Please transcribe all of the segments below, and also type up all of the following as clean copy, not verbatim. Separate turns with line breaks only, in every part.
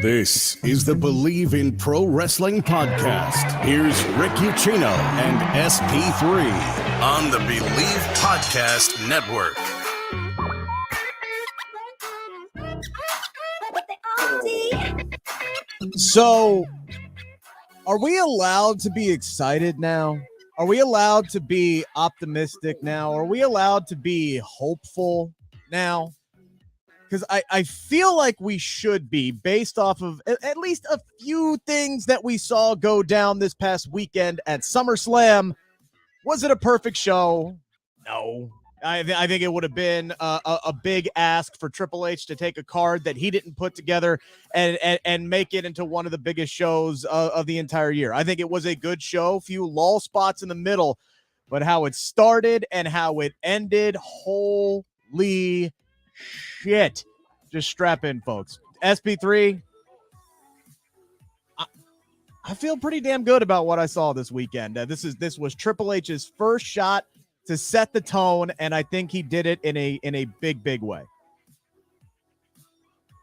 This is the Bleav in Pro Wrestling podcast. Here's Rick Ucchino and SP3 on the Bleav Podcast Network.
So, are we allowed to be excited now? Are we allowed to be optimistic now? Are we allowed to be hopeful now? Because I feel like we should be, based off of at least a few things that we saw go down this past weekend at SummerSlam. Was it a perfect show? No. I think it would have been a big ask for Triple H to take a card that he didn't put together and make it into one of the biggest shows of the entire year. I think it was a good show, few lull spots in the middle, but how it started and how it ended, holy shit. Just strap in, folks. SP3, I feel pretty damn good about what I saw this weekend. This was Triple H's first shot to set the tone, and I think he did it in a big way.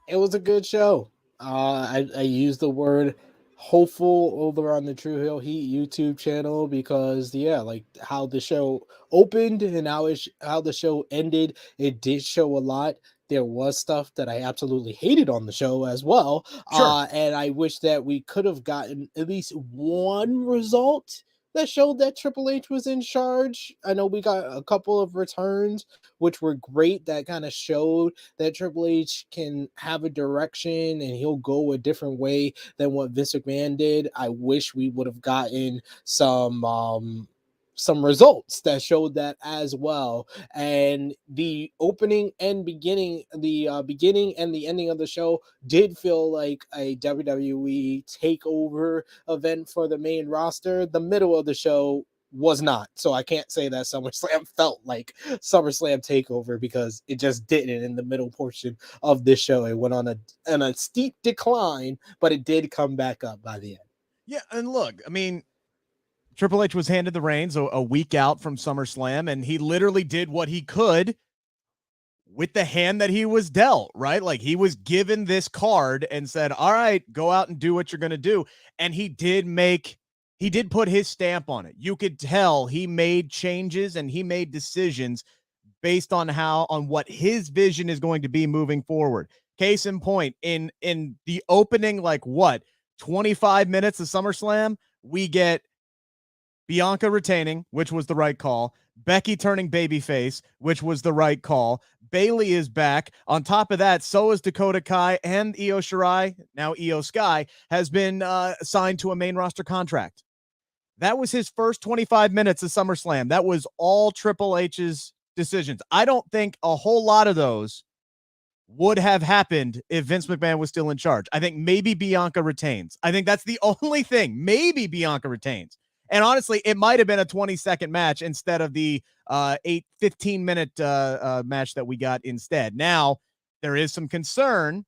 It was a good show. I used the word hopeful over on the True Hill Heat YouTube channel because, like how the show opened and how the show ended, it did show a lot. There was stuff that I absolutely hated on the show as well.
Sure.
And I wish that we could have gotten at least one result that showed that Triple H was in charge. I know we got a couple of returns, which were great. That kind of showed that Triple H can have a direction and he'll go a different way than what Vince McMahon did. I wish we would have gotten some results that showed that as well. And the opening and beginning and the ending of the show did feel like a WWE TakeOver event for the main roster. The middle of the show was not. So I can't say that SummerSlam felt like SummerSlam TakeOver because it just didn't in the middle portion of this show. It went on a steep decline, but it did come back up by the end.
Yeah, and look, I mean, Triple H was handed the reins a week out from SummerSlam, and he literally did what he could with the hand that he was dealt, right? Like, he was given this card and said, all right, go out and do what you're going to do. And he did put his stamp on it. You could tell he made changes and he made decisions based on what his vision is going to be moving forward. Case in point, in the opening, 25 minutes of SummerSlam, we get Bianca retaining, which was the right call. Becky turning babyface, which was the right call. Bayley is back. On top of that, so is Dakota Kai, and Iyo Sky, has been signed to a main roster contract. That was his first 25 minutes of SummerSlam. That was all Triple H's decisions. I don't think a whole lot of those would have happened if Vince McMahon was still in charge. I think maybe Bianca retains. I think that's the only thing. Maybe Bianca retains. And honestly, it might have been a 20-second match instead of the 15-minute match that we got instead. Now, there is some concern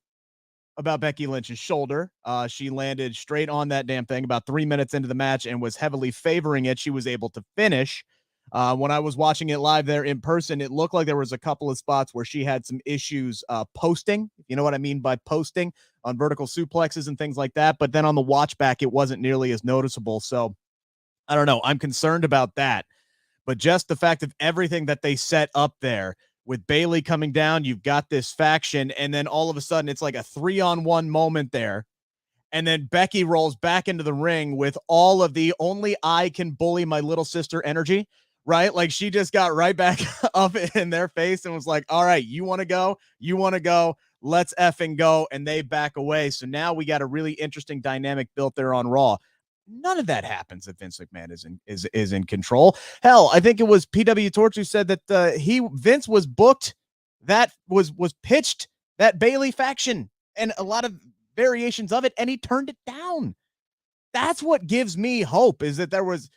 about Becky Lynch's shoulder. She landed straight on that damn thing about 3 minutes into the match and was heavily favoring it. She was able to finish. When I was watching it live there in person, it looked like there was a couple of spots where she had some issues posting. You know what I mean by posting on vertical suplexes and things like that. But then on the watch back, it wasn't nearly as noticeable. So, I don't know. I'm concerned about that. But just the fact of everything that they set up there with Bayley coming down, you've got this faction, and then all of a sudden it's like a 3-on-1 moment there. And then Becky rolls back into the ring with all of the only I can bully my little sister energy, right? Like, she just got right back up in their face and was like, all right, you want to go? You want to go? Let's effing go. And they back away. So now we got a really interesting dynamic built there on Raw. None of that happens if Vince McMahon is in control. Hell, I think it was PW Torch who said that Vince was booked, that was pitched that Bayley faction and a lot of variations of it, and he turned it down. That's what gives me hope, is that there was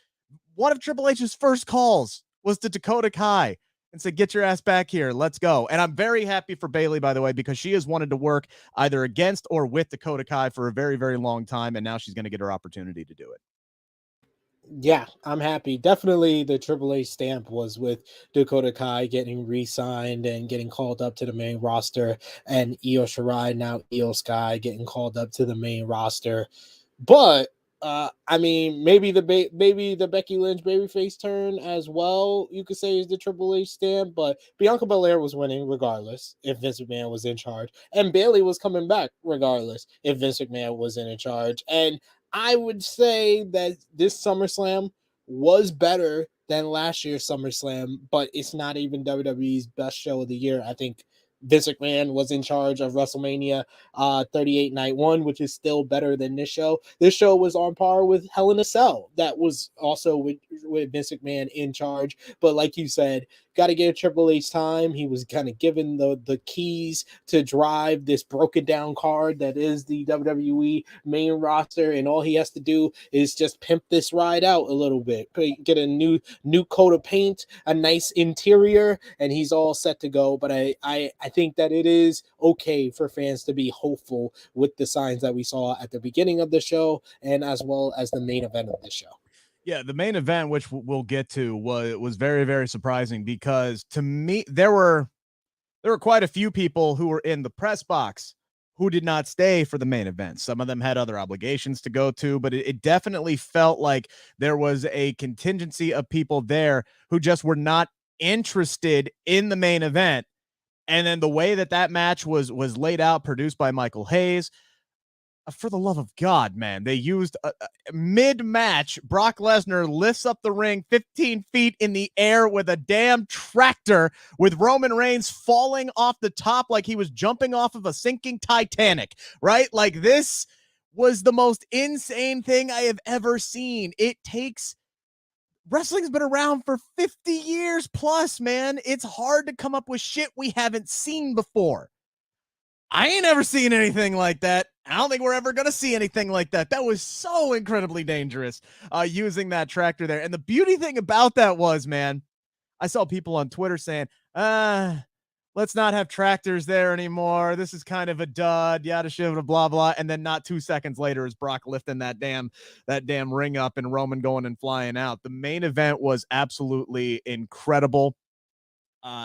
one of Triple H's first calls was to Dakota Kai and said, get your ass back here. Let's go. And I'm very happy for Bayley, by the way, because she has wanted to work either against or with Dakota Kai for a very, very long time. And now she's going to get her opportunity to do it.
Yeah, I'm happy. Definitely the AAA stamp was with Dakota Kai getting re-signed and getting called up to the main roster, and Iyo Shirai, now Iyo Sky, getting called up to the main roster. But I mean, maybe the Becky Lynch babyface turn as well, you could say, is the AAA stamp. But Bianca Belair was winning regardless if Vince McMahon was in charge, and Bayley was coming back regardless if Vince McMahon was in charge. And I would say that this SummerSlam was better than last year's SummerSlam, but it's not even WWE's best show of the year. I think Vince McMahon was in charge of WrestleMania 38 Night 1, which is still better than this show. This show was on par with Hell in a Cell. That was also with Vince McMahon in charge. But like you said, got to give Triple H time. He was kind of given the keys to drive this broken down card that is the WWE main roster, and all he has to do is just pimp this ride out a little bit, get a new coat of paint, a nice interior, and he's all set to go. But I think that it is okay for fans to be hopeful with the signs that we saw at the beginning of the show and as well as the main event of the show.
Yeah, the main event, which we'll get to, was very, very surprising because to me there were quite a few people who were in the press box who did not stay for the main event. Some of them had other obligations to go to, but it definitely felt like there was a contingency of people there who just were not interested in the main event. And then the way that match was laid out, produced by Michael Hayes, for the love of God, man, they used mid-match, Brock Lesnar lifts up the ring 15 feet in the air with a damn tractor, with Roman Reigns falling off the top like he was jumping off of a sinking Titanic, right? Like, this was the most insane thing I have ever seen. Wrestling's been around for 50 years plus, man. It's hard to come up with shit we haven't seen before. I ain't ever seen anything like that. I don't think we're ever going to see anything like that. That was so incredibly dangerous, using that tractor there. And the beauty thing about that was, man, I saw people on Twitter saying, let's not have tractors there anymore. This is kind of a dud, yada, shivada, blah, blah. And then not 2 seconds later is Brock lifting that damn ring up and Roman going and flying out. The main event was absolutely incredible.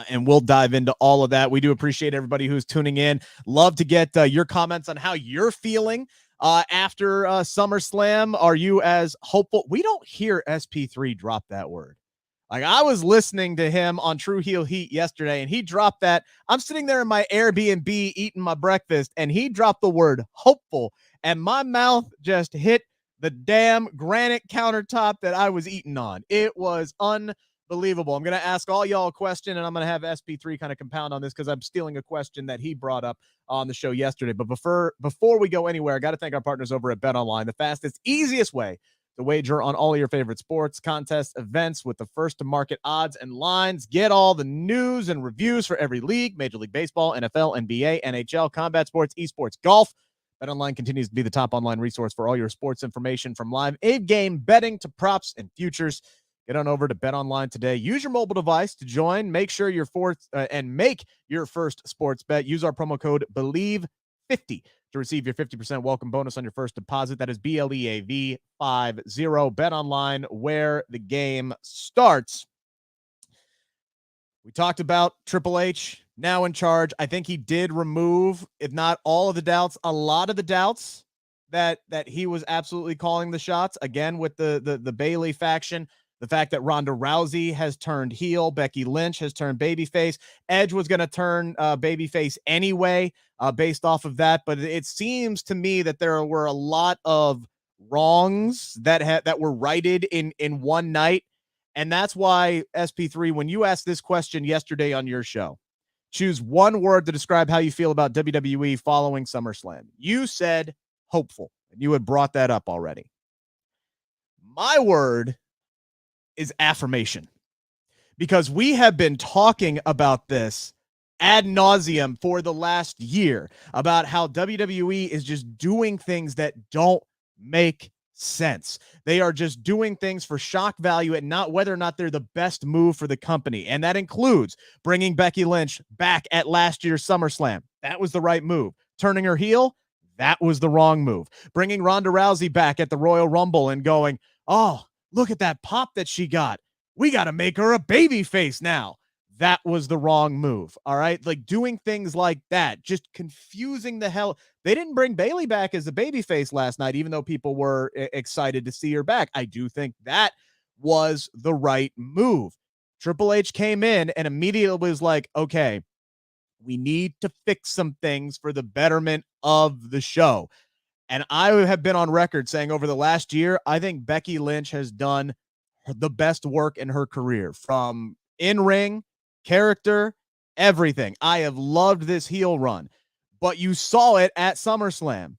And we'll dive into all of that. We do appreciate everybody who's tuning in. Love to get your comments on how you're feeling after SummerSlam. Are you as hopeful? We don't hear SP3 drop that word. Like, I was listening to him on True Heel Heat yesterday, and he dropped that. I'm sitting there in my Airbnb eating my breakfast, and he dropped the word hopeful, and my mouth just hit the damn granite countertop that I was eating on. It was unbelievable. I'm going to ask all y'all a question, and I'm going to have SP3 kind of compound on this because I'm stealing a question that he brought up on the show yesterday. But before we go anywhere, I got to thank our partners over at BetOnline, the fastest, easiest way to wager on all of your favorite sports, contests, events with the first to market odds and lines. Get all the news and reviews for every league: Major League Baseball, NFL, NBA, NHL, combat sports, esports, golf. BetOnline continues to be the top online resource for all your sports information, from live in-game betting to props and futures. Get on over to BetOnline today. Use your mobile device to join. Make sure you're make your first sports bet. Use our promo code Bleav50 to receive your 50% welcome bonus on your first deposit. That is BLEAV50. BetOnline, where the game starts. We talked about Triple H now in charge. I think he did remove, if not all of the doubts, a lot of the doubts that he was absolutely calling the shots. Again, with the Bayley faction, the fact that Ronda Rousey has turned heel, Becky Lynch has turned babyface. Edge was going to turn babyface anyway, based off of that. But it seems to me that there were a lot of wrongs that were righted in one night. And that's why, SP3, when you asked this question yesterday on your show, choose one word to describe how you feel about WWE following SummerSlam. You said hopeful, and you had brought that up already. My word is affirmation, because we have been talking about this ad nauseum for the last year, about how WWE is just doing things that don't make sense. They are just doing things for shock value and not whether or not they're the best move for the company. And that includes bringing Becky Lynch back at last year's SummerSlam. That was the right move. Turning her heel, that was the wrong move. Bringing Ronda Rousey back at the Royal Rumble and going, oh, look at that pop that she got. We got to make her a baby face now. That was the wrong move. All right. Like doing things like that, just confusing the hell. They didn't bring Bayley back as a baby face last night, even though people were excited to see her back. I do think that was the right move. Triple H came in and immediately was like, okay, we need to fix some things for the betterment of the show. And I have been on record saying over the last year, I think Becky Lynch has done the best work in her career, from in-ring, character, everything. I have loved this heel run, but you saw it at SummerSlam.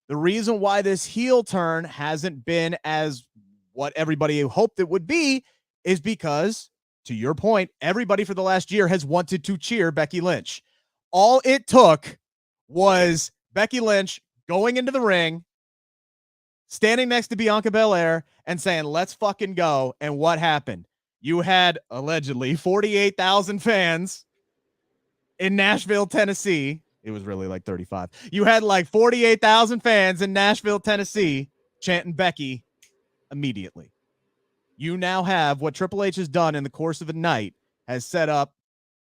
The reason why this heel turn hasn't been as what everybody hoped it would be is because, to your point, everybody for the last year has wanted to cheer Becky Lynch. All it took was Becky Lynch going into the ring, standing next to Bianca Belair and saying, let's fucking go. And what happened? You had allegedly 48,000 fans in Nashville, Tennessee. It was really like 35. You had like 48,000 fans in Nashville, Tennessee chanting Becky immediately. You now have what Triple H has done in the course of the night, has set up.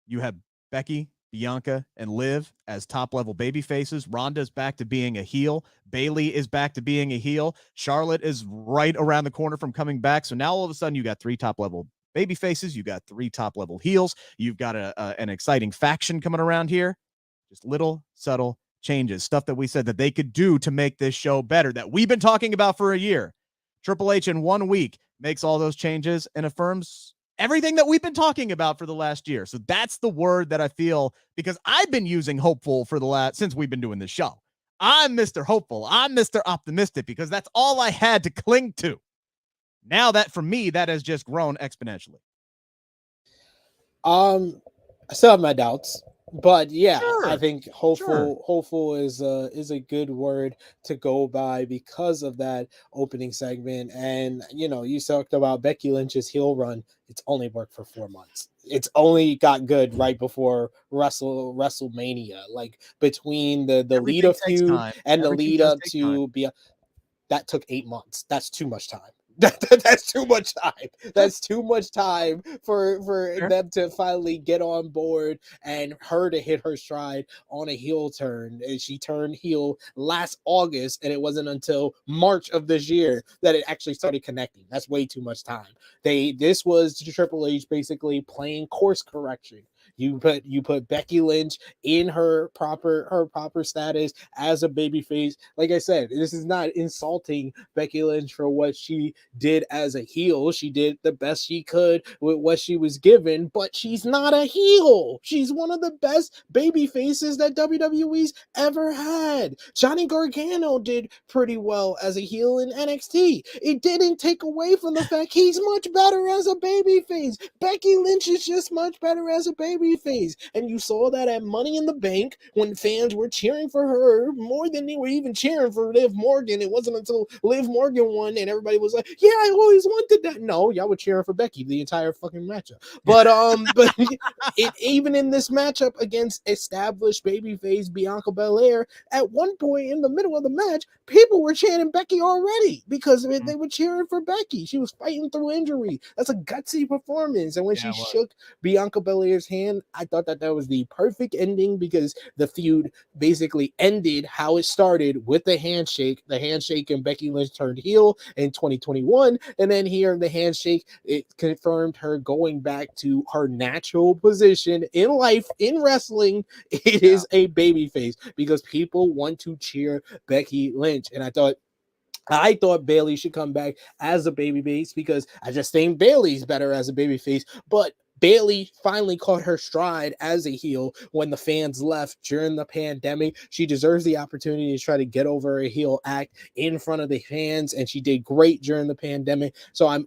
You have Becky, Bianca, and Liv as top-level baby faces. Ronda's back to being a heel. Bayley is back to being a heel. Charlotte is right around the corner from coming back. So now all of a sudden you got 3 top-level baby faces. You got 3 top-level heels. You've got an exciting faction coming around here. Just little subtle changes, stuff that we said that they could do to make this show better, that we've been talking about for a year. Triple H in 1 week makes all those changes and affirms everything that we've been talking about for the last year. So that's the word that I feel, because I've been using hopeful for the last, since we've been doing this show. I'm Mr. Hopeful. I'm Mr. Optimistic, because that's all I had to cling to. Now that, for me, that has just grown exponentially.
I still have my doubts, but yeah,
Sure.
I think hopeful is a good word to go by because of that opening segment. And you know, you talked about Becky Lynch's heel run. It's only worked for 4 months. It's only got good right before WrestleMania, like between the Lita feud and the lead up to that took 8 months. That's too much time. That's too much time. That's too much time for them to finally get on board and her to hit her stride on a heel turn. And she turned heel last August, and it wasn't until March of this year that it actually started connecting. That's way too much time. This was Triple H basically playing course correction. You put Becky Lynch in her proper status as a babyface. Like I said, this is not insulting Becky Lynch for what she did as a heel. She did the best she could with what she was given, but she's not a heel. She's one of the best baby faces that WWE's ever had. Johnny Gargano did pretty well as a heel in NXT. It didn't take away from the fact he's much better as a baby face. Becky Lynch is just much better as a baby face, and you saw that at Money in the Bank when fans were cheering for her more than they were even cheering for Liv Morgan. It wasn't until Liv Morgan won and everybody was like, yeah, I always wanted that. No, y'all were cheering for Becky the entire fucking matchup. But even in this matchup against established babyface Bianca Belair, at one point in the middle of the match, people were chanting Becky already because they were cheering for Becky. She was fighting through injury. That's a gutsy performance. And when she shook Bianca Belair's hand, I thought that was the perfect ending, because the feud basically ended how it started with the handshake. The handshake, and Becky Lynch turned heel in 2021. And then here, the handshake, it confirmed her going back to her natural position in life, in wrestling. It is a babyface, because people want to cheer Becky Lynch. And I thought Bayley should come back as a babyface, because I just think Bayley's better as a babyface. But Bayley finally caught her stride as a heel when the fans left during the pandemic. She deserves the opportunity to try to get over a heel act in front of the fans, and she did great during the pandemic. So I'm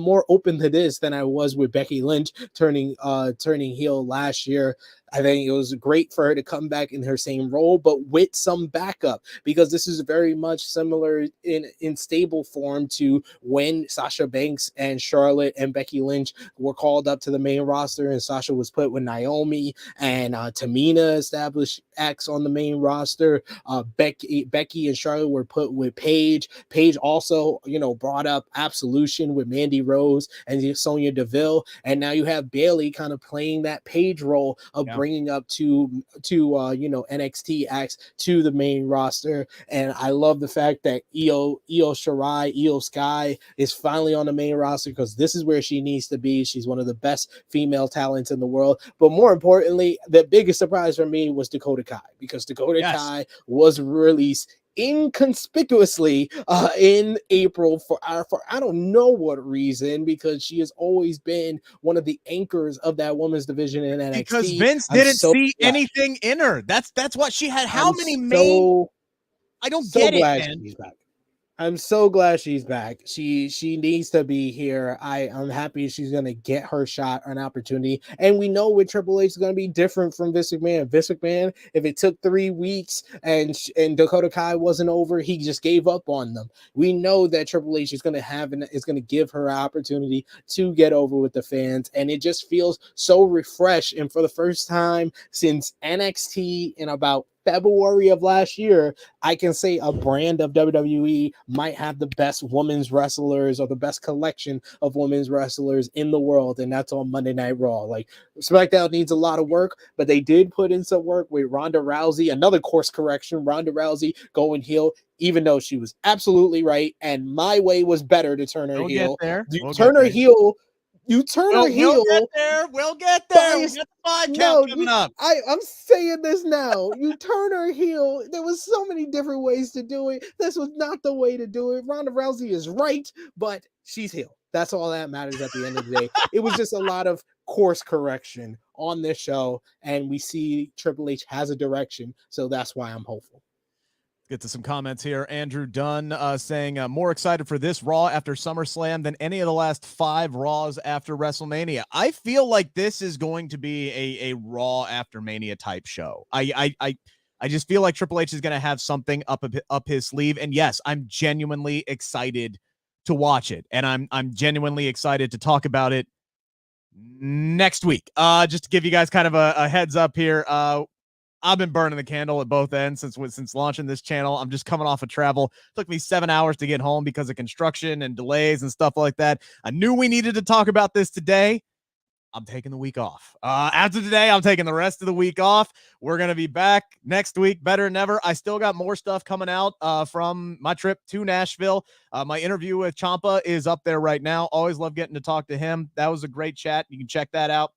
more open to this than I was with Becky Lynch turning heel last year. I think it was great for her to come back in her same role, but with some backup, because this is very much similar in stable form to when Sasha Banks and Charlotte and Becky Lynch were called up to the main roster, and Sasha was put with Naomi, and Tamina established acts on the main roster. Becky and Charlotte were put with Paige. Paige also, brought up Absolution with Mandy Rose and Sonya Deville, and now you have Bayley kind of playing that Paige role of bringing up to NXT acts to the main roster. And I love the fact that Iyo Sky is finally on the main roster, because this is where she needs to be. She's one of the best female talents in the world. But more importantly, the biggest surprise for me was Dakota Kai, because Dakota Kai was released inconspicuously in April for I don't know what reason, because she has always been one of the anchors of that women's division in NXT.
Because Vince didn't see anything in her. That's what she had. How many main? I don't get it, man.
She's back. I'm so glad she's back. She needs to be here. I'm happy she's going to get her shot or an opportunity. And we know with Triple H is going to be different from Vince McMahon. Vince McMahon, if it took 3 weeks and Dakota Kai wasn't over, he just gave up on them. We know that Triple H is going to give her an opportunity to get over with the fans. And it just feels so refreshed. And for the first time since NXT in about February of last year, I can say a brand of WWE might have the best women's wrestlers or the best collection of women's wrestlers in the world, and that's on Monday Night Raw. Like, Smackdown needs a lot of work, but they did put in some work with Ronda Rousey, another course correction, Ronda Rousey going heel, even though she was absolutely right, and my way was better to turn her heel. You turn her heel.
We'll get there. We got the 5 count coming up.
I'm saying this now. You turn her heel. There was so many different ways to do it. This was not the way to do it. Ronda Rousey is right, but she's heel. That's all that matters at the end of the day. It was just a lot of course correction on this show, and we see Triple H has a direction, so that's why I'm hopeful.
Get to some comments here. Andrew Dunn saying more excited for this Raw after SummerSlam than any of the last 5 Raws after WrestleMania. I feel like this is going to be a Raw after Mania type show. I just feel like Triple H is going to have something up his sleeve. And yes, I'm genuinely excited to watch it. And I'm genuinely excited to talk about it next week. Just to give you guys kind of a heads up here. I've been burning the candle at both ends since launching this channel. I'm just coming off of travel. It took me 7 hours to get home because of construction and delays and stuff like that. I knew we needed to talk about this today. I'm taking the week off. After today, I'm taking the rest of the week off. We're going to be back next week, better than ever. I still got more stuff coming out from my trip to Nashville. My interview with Ciampa is up there right now. Always love getting to talk to him. That was a great chat. You can check that out.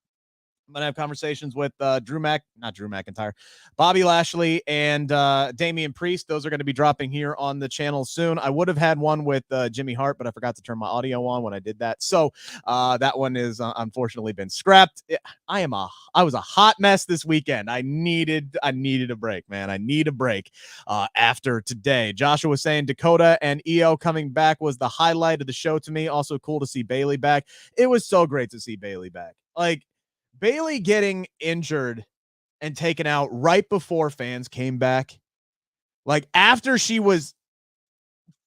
I'm going to have conversations with Bobby Lashley and Damian Priest. Those are going to be dropping here on the channel soon. I would have had one with Jimmy Hart, but I forgot to turn my audio on when I did that. So that one is unfortunately been scrapped. I was a hot mess this weekend. I needed a break, man. I need a break after today. Joshua was saying Dakota and Iyo coming back was the highlight of the show to me. Also cool to see Bayley back. It was so great to see Bayley back. Like, Bayley getting injured and taken out right before fans came back, like after she was,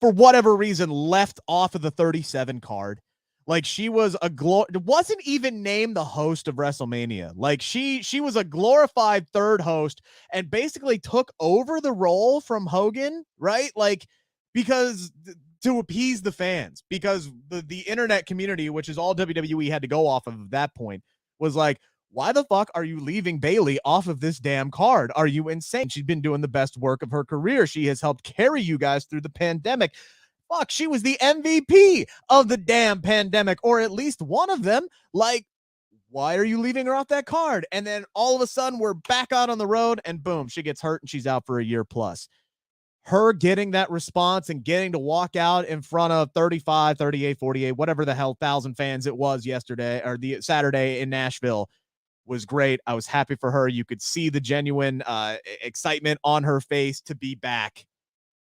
for whatever reason, left off of the 37 card. Like, she was wasn't even named the host of WrestleMania. Like, she was a glorified third host and basically took over the role from Hogan, right? Like, because to appease the fans, because the internet community, which is all WWE had to go off of at that point, was like, why the fuck are you leaving Bayley off of this damn card? Are you insane? She's been doing the best work of her career. She has helped carry you guys through the pandemic. Fuck, she was the MVP of the damn pandemic, or at least one of them. Like, why are you leaving her off that card? And then all of a sudden we're back out on the road and boom, she gets hurt and she's out for a year plus. Her getting that response and getting to walk out in front of 35, 38, 48, whatever the hell 1,000 fans it was yesterday or the Saturday in Nashville was great. I was happy for her. You could see the genuine excitement on her face to be back.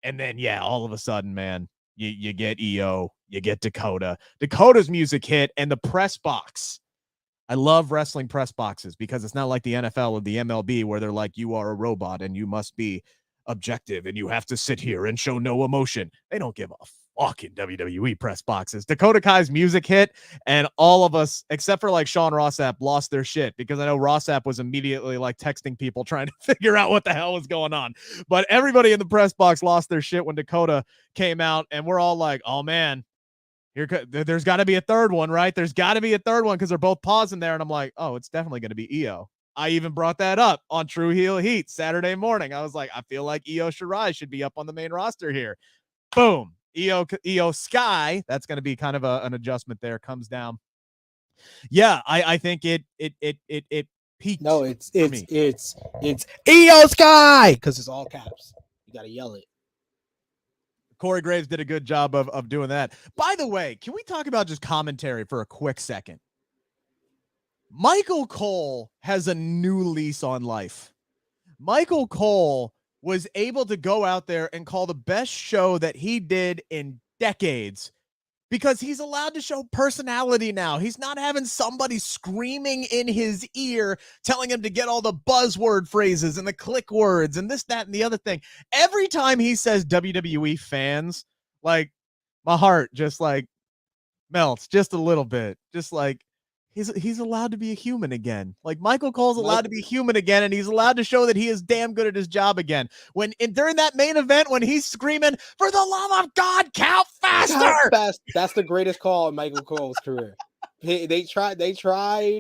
And then, yeah, all of a sudden, man, you get Iyo, you get Dakota. Dakota's music hit and the press box. I love wrestling press boxes because it's not like the NFL or the MLB where they're like, you are a robot and you must be objective and you have to sit here and show no emotion. They don't give a fuck in WWE press boxes. Dakota Kai's music hit, and all of us, except for like Sean Rossap, lost their shit because I know Rossap was immediately like texting people trying to figure out what the hell was going on. But everybody in the press box lost their shit when Dakota came out, and we're all like, oh man, there's got to be a third one, right? There's got to be a third one because they're both pausing there, and I'm like, oh, it's definitely going to be Iyo. I even brought that up on True Heel Heat Saturday morning. I was like, I feel like Iyo Shirai should be up on the main roster here. Boom. Iyo Sky. That's going to be kind of an adjustment there. Comes down. Yeah, I think it peaked.
No, it's Iyo Sky because it's all caps. You got to yell it.
Corey Graves did a good job of doing that. By the way, can we talk about just commentary for a quick second? Michael Cole has a new lease on life. Michael Cole was able to go out there and call the best show that he did in decades because he's allowed to show personality now. He's not having somebody screaming in his ear telling him to get all the buzzword phrases and the click words and this, that, and the other thing. Every time he says WWE fans, like my heart just like melts just a little bit. Just like he's allowed to be a human again. Like Michael Cole's allowed to be human again, and he's allowed to show that he is damn good at his job again. During that main event, when he's screaming, "For the love of God, count faster!"
That's the greatest call in Michael Cole's career. They tried for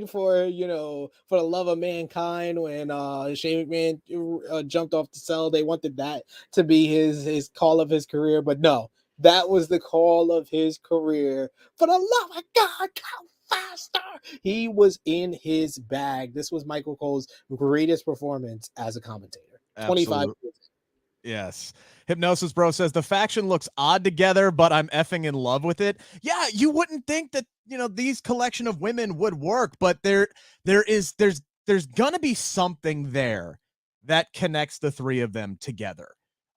for the love of mankind when Shane McMahon jumped off the cell. They wanted that to be his call of his career, but no, that was the call of his career. For the love of God, count faster. He was in his bag. This was Michael Cole's greatest performance as a commentator.
Absolutely.
25 years.
Yes. Hypnosis Bro says the faction looks odd together, but I'm effing in love with it. Yeah, you wouldn't think that, these collection of women would work, but there's gonna be something there that connects the three of them together.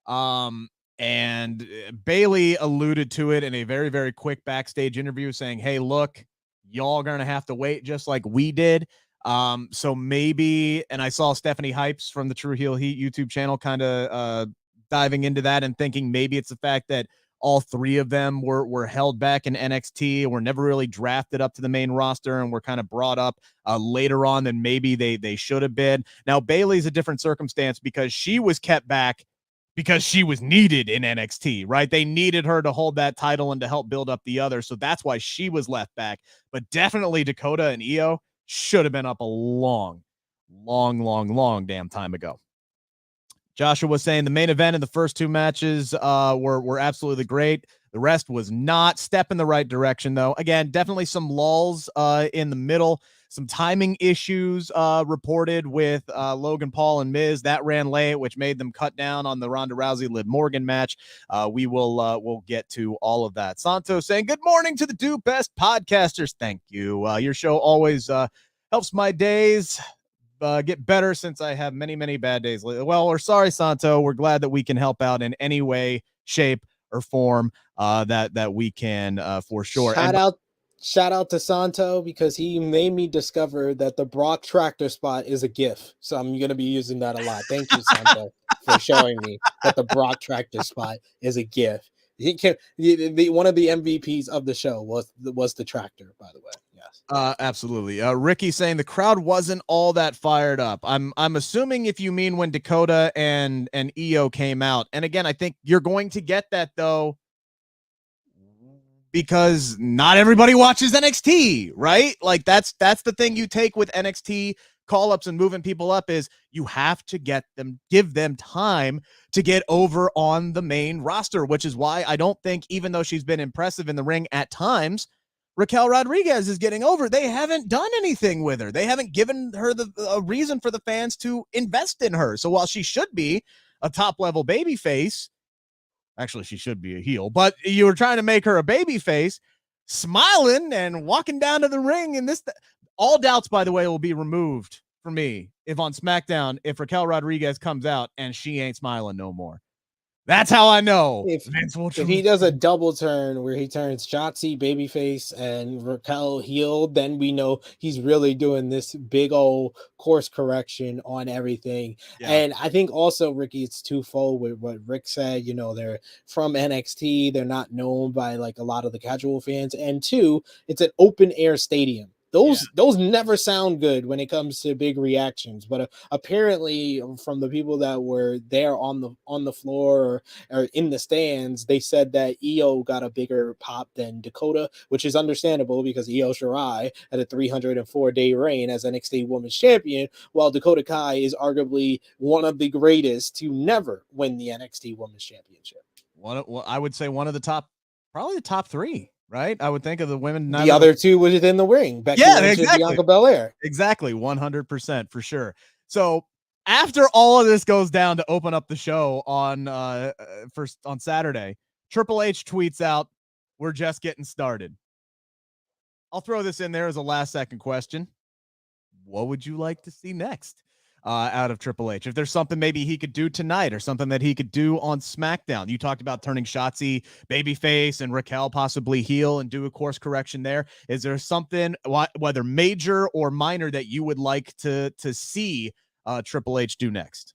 And Bayley alluded to it in a very, very quick backstage interview saying, hey, look, y'all are going to have to wait just like we did. So maybe, and I saw Stephanie Hypes from the True Heel Heat YouTube channel kind of diving into that and thinking maybe it's the fact that all three of them were held back in NXT and were never really drafted up to the main roster and were kind of brought up later on than maybe they should have been. Now, Bayley's a different circumstance because she was kept back because she was needed in NXT, right? They needed her to hold that title and to help build up the other. So that's why she was left back. But definitely Dakota and Iyo should have been up a long damn time ago. Joshua was saying the main event and the first two matches were absolutely great. The rest was not. Step in the right direction, though. Again, definitely some lulls in the middle. Some timing issues reported with Logan Paul and Miz. That ran late, which made them cut down on the Ronda Rousey Liv Morgan match. We'll get to all of that. Santos saying, good morning to the two best podcasters. Thank you. Your show always helps my days get better since I have many, many bad days. Well, we're sorry, Santo. We're glad that we can help out in any way, shape, or form that we can for sure.
Shout out to Santo because he made me discover that the Brock tractor spot is a GIF. So I'm going to be using that a lot. Thank you, Santo, for showing me that the Brock tractor spot is a GIF. One of the MVPs of the show was the tractor, by the way. Yes.
Absolutely. Ricky saying the crowd wasn't all that fired up. I'm assuming if you mean when Dakota and Iyo came out. And again, I think you're going to get that though, because not everybody watches NXT, right? Like that's the thing you take with NXT call-ups and moving people up is you have to give them time to get over on the main roster, which is why I don't think, even though she's been impressive in the ring at times, Raquel Rodriguez is getting over. They haven't done anything with her. They haven't given her a reason for the fans to invest in her. So while she should be a top-level babyface, actually, she should be a heel, but you were trying to make her a baby face, smiling and walking down to the ring. And all doubts, by the way, will be removed for me if on SmackDown, if Raquel Rodriguez comes out and she ain't smiling no more. That's how I know
If
Vince will
if he does a double turn where he turns Shotzi babyface and Raquel heel, then we know he's really doing this big old course correction on everything.
Yeah.
And I think also, Ricky, it's twofold with what Rick said. You know, they're from NXT, they're not known by like a lot of the casual fans, and two, it's an open air stadium. Those never sound good when it comes to big reactions, but apparently from the people that were there on the floor or in the stands, they said that Iyo got a bigger pop than Dakota, which is understandable because Iyo Sky had a 304-day reign as NXT Women's Champion, while Dakota Kai is arguably one of the greatest to never win the NXT Women's Championship.
I would say one of the top, probably the top three. Right, I would think of the women.
The other two was within the ring. Becky Lynch and Bianca Belair.
Exactly, 100% for sure. So after all of this goes down to open up the show on on Saturday, Triple H tweets out, "We're just getting started." I'll throw this in there as a last second question. What would you like to see next out of Triple H? If there's something maybe he could do tonight or something that he could do on SmackDown. You talked about turning Shotzi babyface and Raquel possibly heel and do a course correction there. Is there something, whether major or minor, that you would like to see Triple H do next?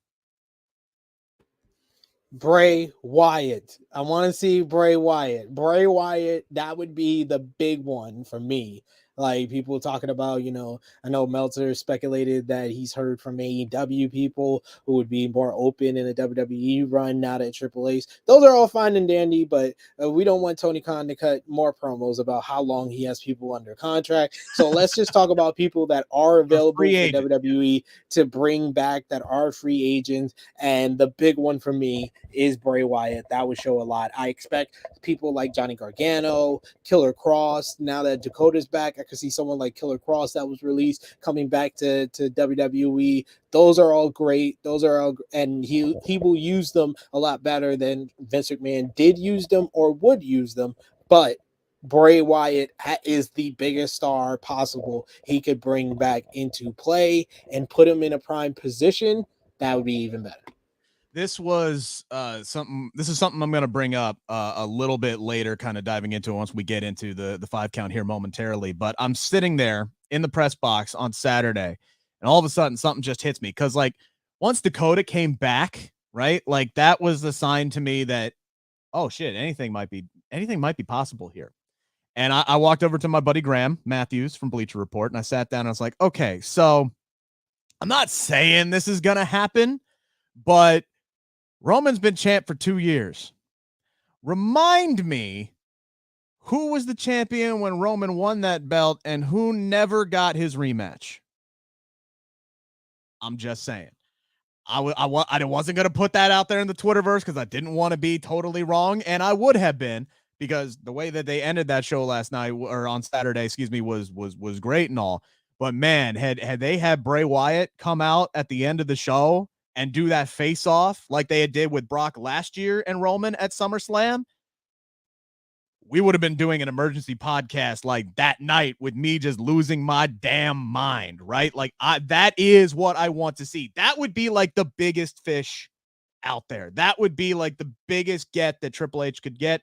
Bray Wyatt. I want to see Bray Wyatt. Bray Wyatt, that would be the big one for me. Like people talking about, you know, I know Meltzer speculated that he's heard from AEW people who would be more open in a WWE run now that Triple H. Those are all fine and dandy, but we don't want Tony Khan to cut more promos about how long he has people under contract. So let's just talk about people that are available for WWE to bring back, that are free agents. And the big one for me is Bray Wyatt. That would show a lot. I expect people like Johnny Gargano, Killer Cross. Now that Dakota's back, I could see someone like Killer Cross that was released coming back to WWE. Those are all great. Those are all, and he will use them a lot better than Vince McMahon did use them or would use them. But Bray Wyatt is the biggest star possible he could bring back into play and put him in a prime position. That would be even better.
This was something. This is something I'm going to bring up a little bit later, kind of diving into it once we get into the 5 count here momentarily. But I'm sitting there in the press box on Saturday, and all of a sudden something just hits me because, like, once Dakota came back, right, like that was the sign to me that, oh shit, anything might be possible here. And I walked over to my buddy Graham Matthews from Bleacher Report, and I sat down and I was like, okay, so I'm not saying this is going to happen, but Roman's been champ for 2 years. Remind me, who was the champion when Roman won that belt and who never got his rematch? I'm just saying. I wasn't going to put that out there in the Twitterverse because I didn't want to be totally wrong, and I would have been, because the way that they ended that show last night, or on Saturday, was great and all. But man, had they had Bray Wyatt come out at the end of the show and do that face off like they did with Brock last year and Roman at SummerSlam, we would have been doing an emergency podcast like that night with me just losing my damn mind, right? Like that is what I want to see. That would be like the biggest fish out there. That would be like the biggest get that Triple H could get.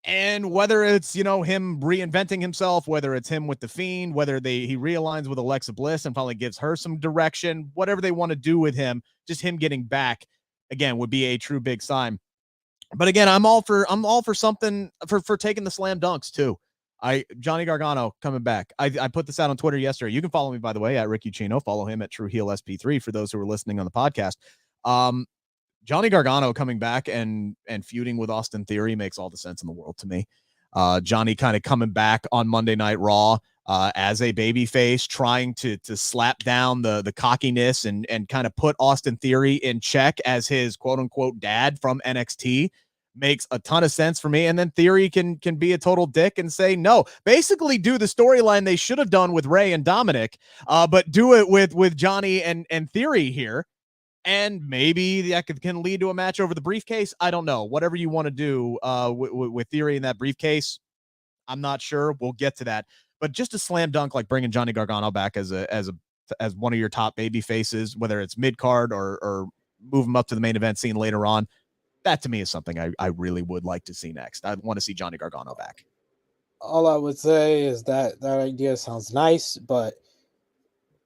And whether it's, you know, him reinventing himself, whether it's him with The Fiend, whether he realigns with Alexa Bliss and probably gives her some direction, whatever they want to do with him, just him getting back again would be a true big sign. But again, I'm all for something for taking the slam dunks too. Johnny Gargano coming back. I put this out on Twitter yesterday. You can follow me, by the way, at Ricky Chino. Follow him at True Heel SP3 for those who are listening on the podcast. Johnny Gargano coming back and feuding with Austin Theory makes all the sense in the world to me. Johnny kind of coming back on Monday Night Raw as a babyface, trying to slap down the cockiness and kind of put Austin Theory in check as his quote unquote dad from NXT makes a ton of sense for me. And then Theory can be a total dick and say no. Basically do the storyline they should have done with Ray and Dominic, but do it with Johnny and Theory here. And maybe that can lead to a match over the briefcase. I don't know. Whatever you want to do with Theory in that briefcase, I'm not sure. We'll get to that. But just a slam dunk, like bringing Johnny Gargano back as one of your top baby faces, whether it's mid card or move him up to the main event scene later on. That to me is something I really would like to see next. I want to see Johnny Gargano back.
All I would say is that idea sounds nice, but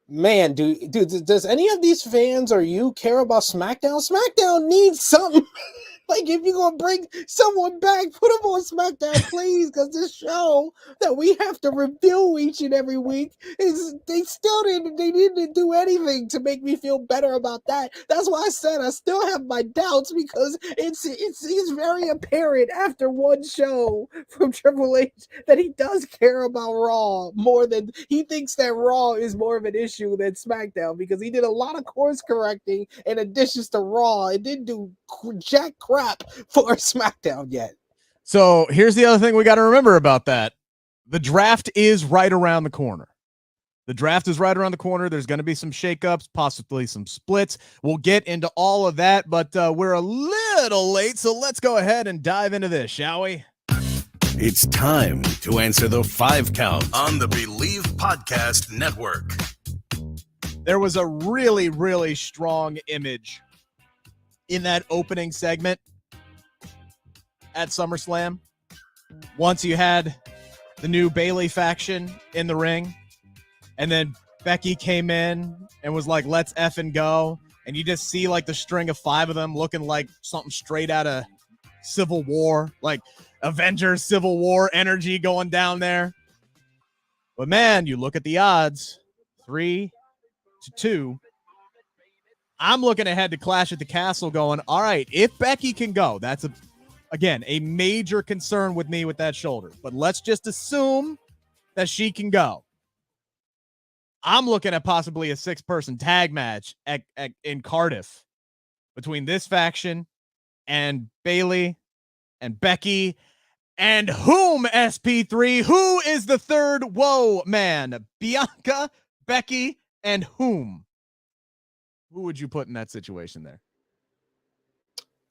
man, does any of these fans or you care about SmackDown? SmackDown needs something. Like, if you're gonna bring someone back, put them on SmackDown, please, because this show that we have to review each and every week they didn't do anything to make me feel better about that. That's why I said I still have my doubts, because it's very apparent after one show from Triple H that he does care about Raw more than he thinks that Raw is more of an issue than SmackDown, because he did a lot of course correcting in addition to Raw. It didn't do jack crap for SmackDown yet.
So here's the other thing we got to remember about that. The draft is right around the corner. There's going to be some shakeups, possibly some splits. We'll get into all of that, but we're a little late, so let's go ahead and dive into this, shall we?
It's time to answer the 5 count on the Bleav Podcast Network.
There was a really, really strong image in that opening segment at SummerSlam. Once you had the new Bayley faction in the ring, and then Becky came in and was like, let's effing go. And you just see like the string of 5 of them looking like something straight out of Civil War, like Avengers Civil War energy going down there. But man, you look at the odds, 3-2. I'm looking ahead to Clash at the Castle going, all right, if Becky can go, that's again, a major concern with me with that shoulder. But let's just assume that she can go. I'm looking at possibly a 6-person tag match in Cardiff between this faction and Bayley and Becky and whom, SP3? Who is the third woe man? Bianca, Becky, and whom? Who would you put in that situation there?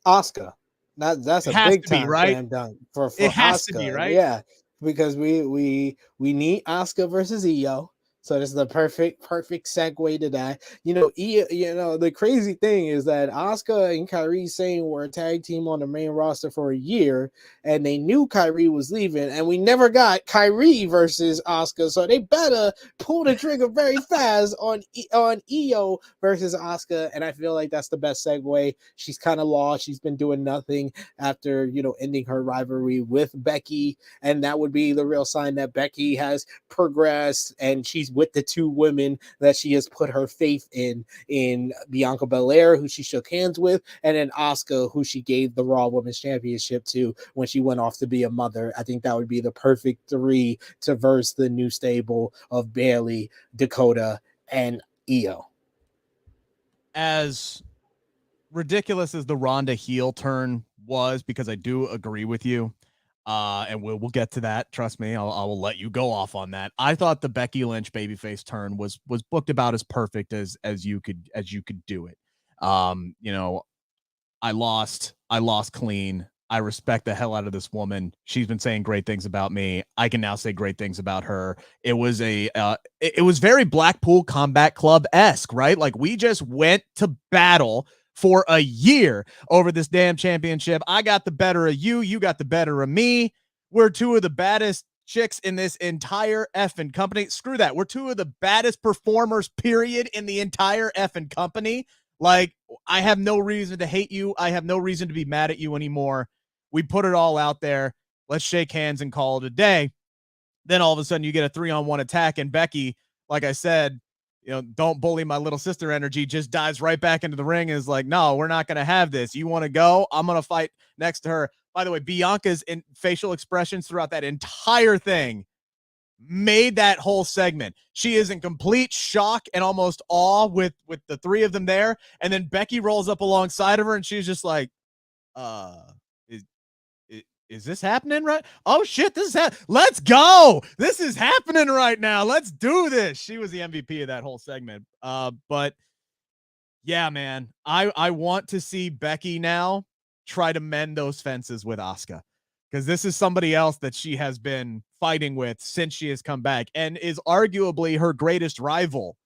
Asuka. That's a big time
right?
slam dunk for
it has
Asuka.
to be, right?
Yeah, because we need Asuka versus Iyo. So this is the perfect segue to that. The crazy thing is that Asuka and Kairi Sane were a tag team on the main roster for a year, and they knew Kairi was leaving, and we never got Kairi versus Asuka. So they better pull the trigger very fast on Iyo versus Asuka, and I feel like that's the best segue. She's kind of lost. She's been doing nothing after ending her rivalry with Becky, and that would be the real sign that Becky has progressed, and she's with the 2 women that she has put her faith in Bianca Belair, who she shook hands with, and then Asuka, who she gave the Raw Women's Championship to when she went off to be a mother. I think that would be the perfect 3 to verse the new stable of Bayley, Dakota, and Iyo.
As ridiculous as the Ronda heel turn was, because I do agree with you, and we'll get to that. Trust me, I will let you go off on that. I thought the Becky Lynch babyface turn was booked about as perfect as you could do it. I lost clean. I respect the hell out of this woman. She's been saying great things about me. I can now say great things about her. It was it was very Blackpool Combat Club-esque, right? Like, we just went to battle for a year over this damn championship. I got the better of you. You got the better of me. We're 2 of the baddest chicks in this entire effing company. Screw that. We're 2 of the baddest performers, period, in the entire effing company. Like, I have no reason to hate you. I have no reason to be mad at you anymore. We put it all out there. Let's shake hands and call it a day. Then all of a sudden you get a 3-on-1 attack, and Becky, like I said, don't bully my little sister energy, just dives right back into the ring and is like, no, we're not going to have this. You want to go? I'm going to fight next to her. By the way, Bianca's facial expressions throughout that entire thing made that whole segment. She is in complete shock and almost awe with the 3 of them there. And then Becky rolls up alongside of her, and she's just like, is this happening right? Oh shit, let's go. This is happening right now. Let's do this. She was the MVP of that whole segment. But yeah, man, I want to see Becky now try to mend those fences with Asuka, because this is somebody else that she has been fighting with since she has come back and is arguably her greatest rival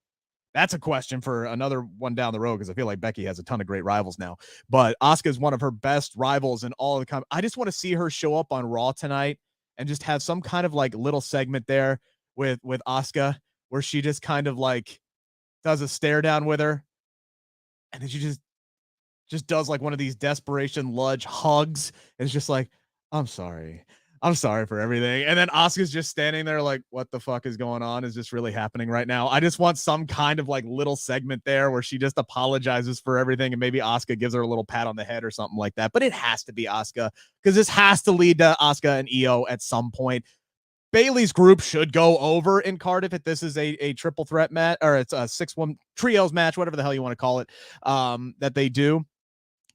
That's a question for another one down the road, because I feel like Becky has a ton of great rivals now. But Asuka is one of her best rivals in all of the I just want to see her show up on Raw tonight and just have some kind of like little segment there with Asuka where she just kind of like does a stare down with her, and then she just does like one of these desperation lunge hugs, and it's just like, I'm sorry for everything. And then Asuka's just standing there like, what the fuck is going on? Is this really happening right now? I just want some kind of like little segment there where she just apologizes for everything, and maybe Asuka gives her a little pat on the head or something like that. But it has to be Asuka, because this has to lead to Asuka and Iyo at some point. Bayley's group should go over in Cardiff if this is a triple threat match, or it's a 6-1 trios match, whatever the hell you want to call it, that they do.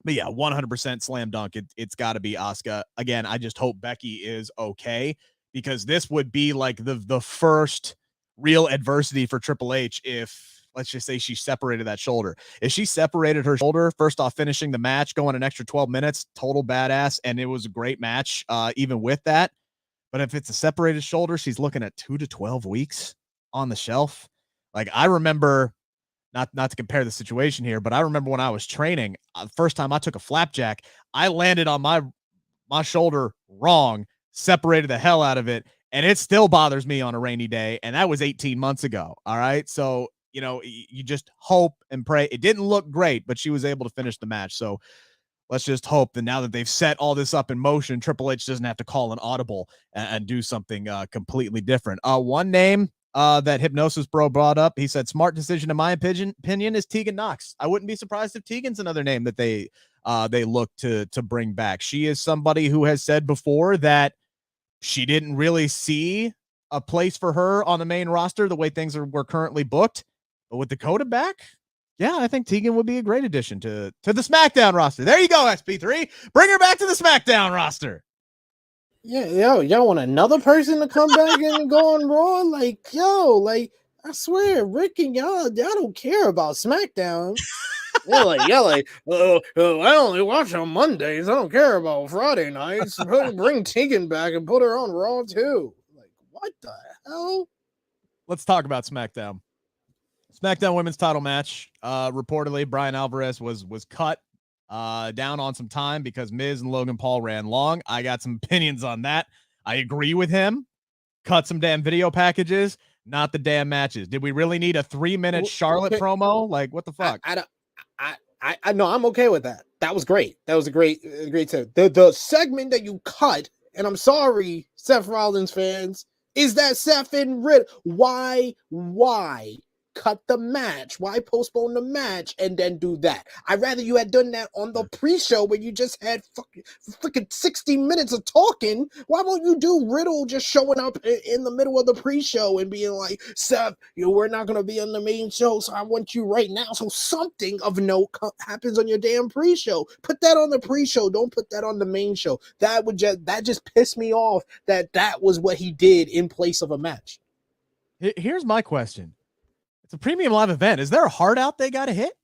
But yeah, 100% slam dunk. It's got to be Asuka. Again, I just hope Becky is okay, because this would be like the first real adversity for Triple H if, let's just say, she separated that shoulder. If she separated her shoulder, first off, finishing the match, going an extra 12 minutes, total badass, and it was a great match even with that. But if it's a separated shoulder, she's looking at 2 to 12 weeks on the shelf. Like, I remember, not to compare the situation here, but I remember when I was training, the first time I took a flapjack, I landed on my shoulder wrong, separated the hell out of it, and it still bothers me on a rainy day, and that was 18 months ago, all right? So, you just hope and pray. It didn't look great, but she was able to finish the match, so let's just hope that now that they've set all this up in motion, Triple H doesn't have to call an audible and do something completely different. One name that Hypnosis Bro brought up, he said, smart decision in my opinion is Tegan Nox. I wouldn't be surprised if Tegan's another name that they look to bring back. She is somebody who has said before that she didn't really see a place for her on the main roster the way things were currently booked. But with Dakota back, yeah, I think Tegan would be a great addition to the SmackDown roster. There you go, SP3. Bring her back to the SmackDown roster.
Yeah, y'all want another person to come back and go on Raw? Like, I swear, Rick and y'all don't care about SmackDown. I only watch on Mondays. I don't care about Friday nights. Bring Tegan back and put her on Raw too. Like, what the hell?
Let's talk about SmackDown. SmackDown women's title match. Reportedly, Bryan Alvarez was cut down on some time because Miz and Logan Paul ran long. I got some opinions on that. I agree with him. Cut some damn video packages, not the damn matches. Did we really need a 3-minute Charlotte promo? Like, what the fuck?
I know, I'm okay with that. That was great. That was a great set. The segment that you cut, and I'm sorry, Seth Rollins fans, is that Seth and Riddle. Why cut the match? Why postpone the match and then do that? I'd rather you had done that on the pre-show where you just had fucking 60 minutes of talking. Why won't you do Riddle just showing up in the middle of the pre-show and being like, Seth, we're not going to be on the main show, so I want you right now. So something of note happens on your damn pre-show. Put that on the pre-show. Don't put that on the main show. That just pissed me off that was what he did in place of a match.
Here's my question. It's a premium live event. Is there a hard out they got to hit?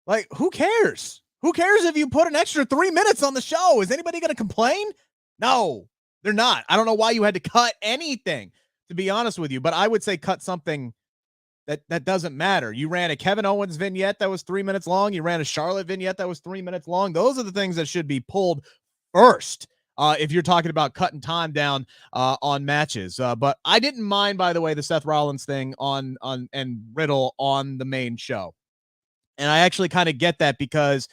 Like, who cares? Who cares if you put an extra 3 minutes on the show? Is anybody going to complain? No, they're not. I don't know why you had to cut anything, to be honest with you, but I would say cut something that doesn't matter. You ran a Kevin Owens vignette that was 3 minutes long. You ran a Charlotte vignette that was 3 minutes long. Those are the things that should be pulled first. If you're talking about cutting time down on matches. But I didn't mind, by the way, the Seth Rollins thing on and Riddle on the main show. And I actually kind of get that, because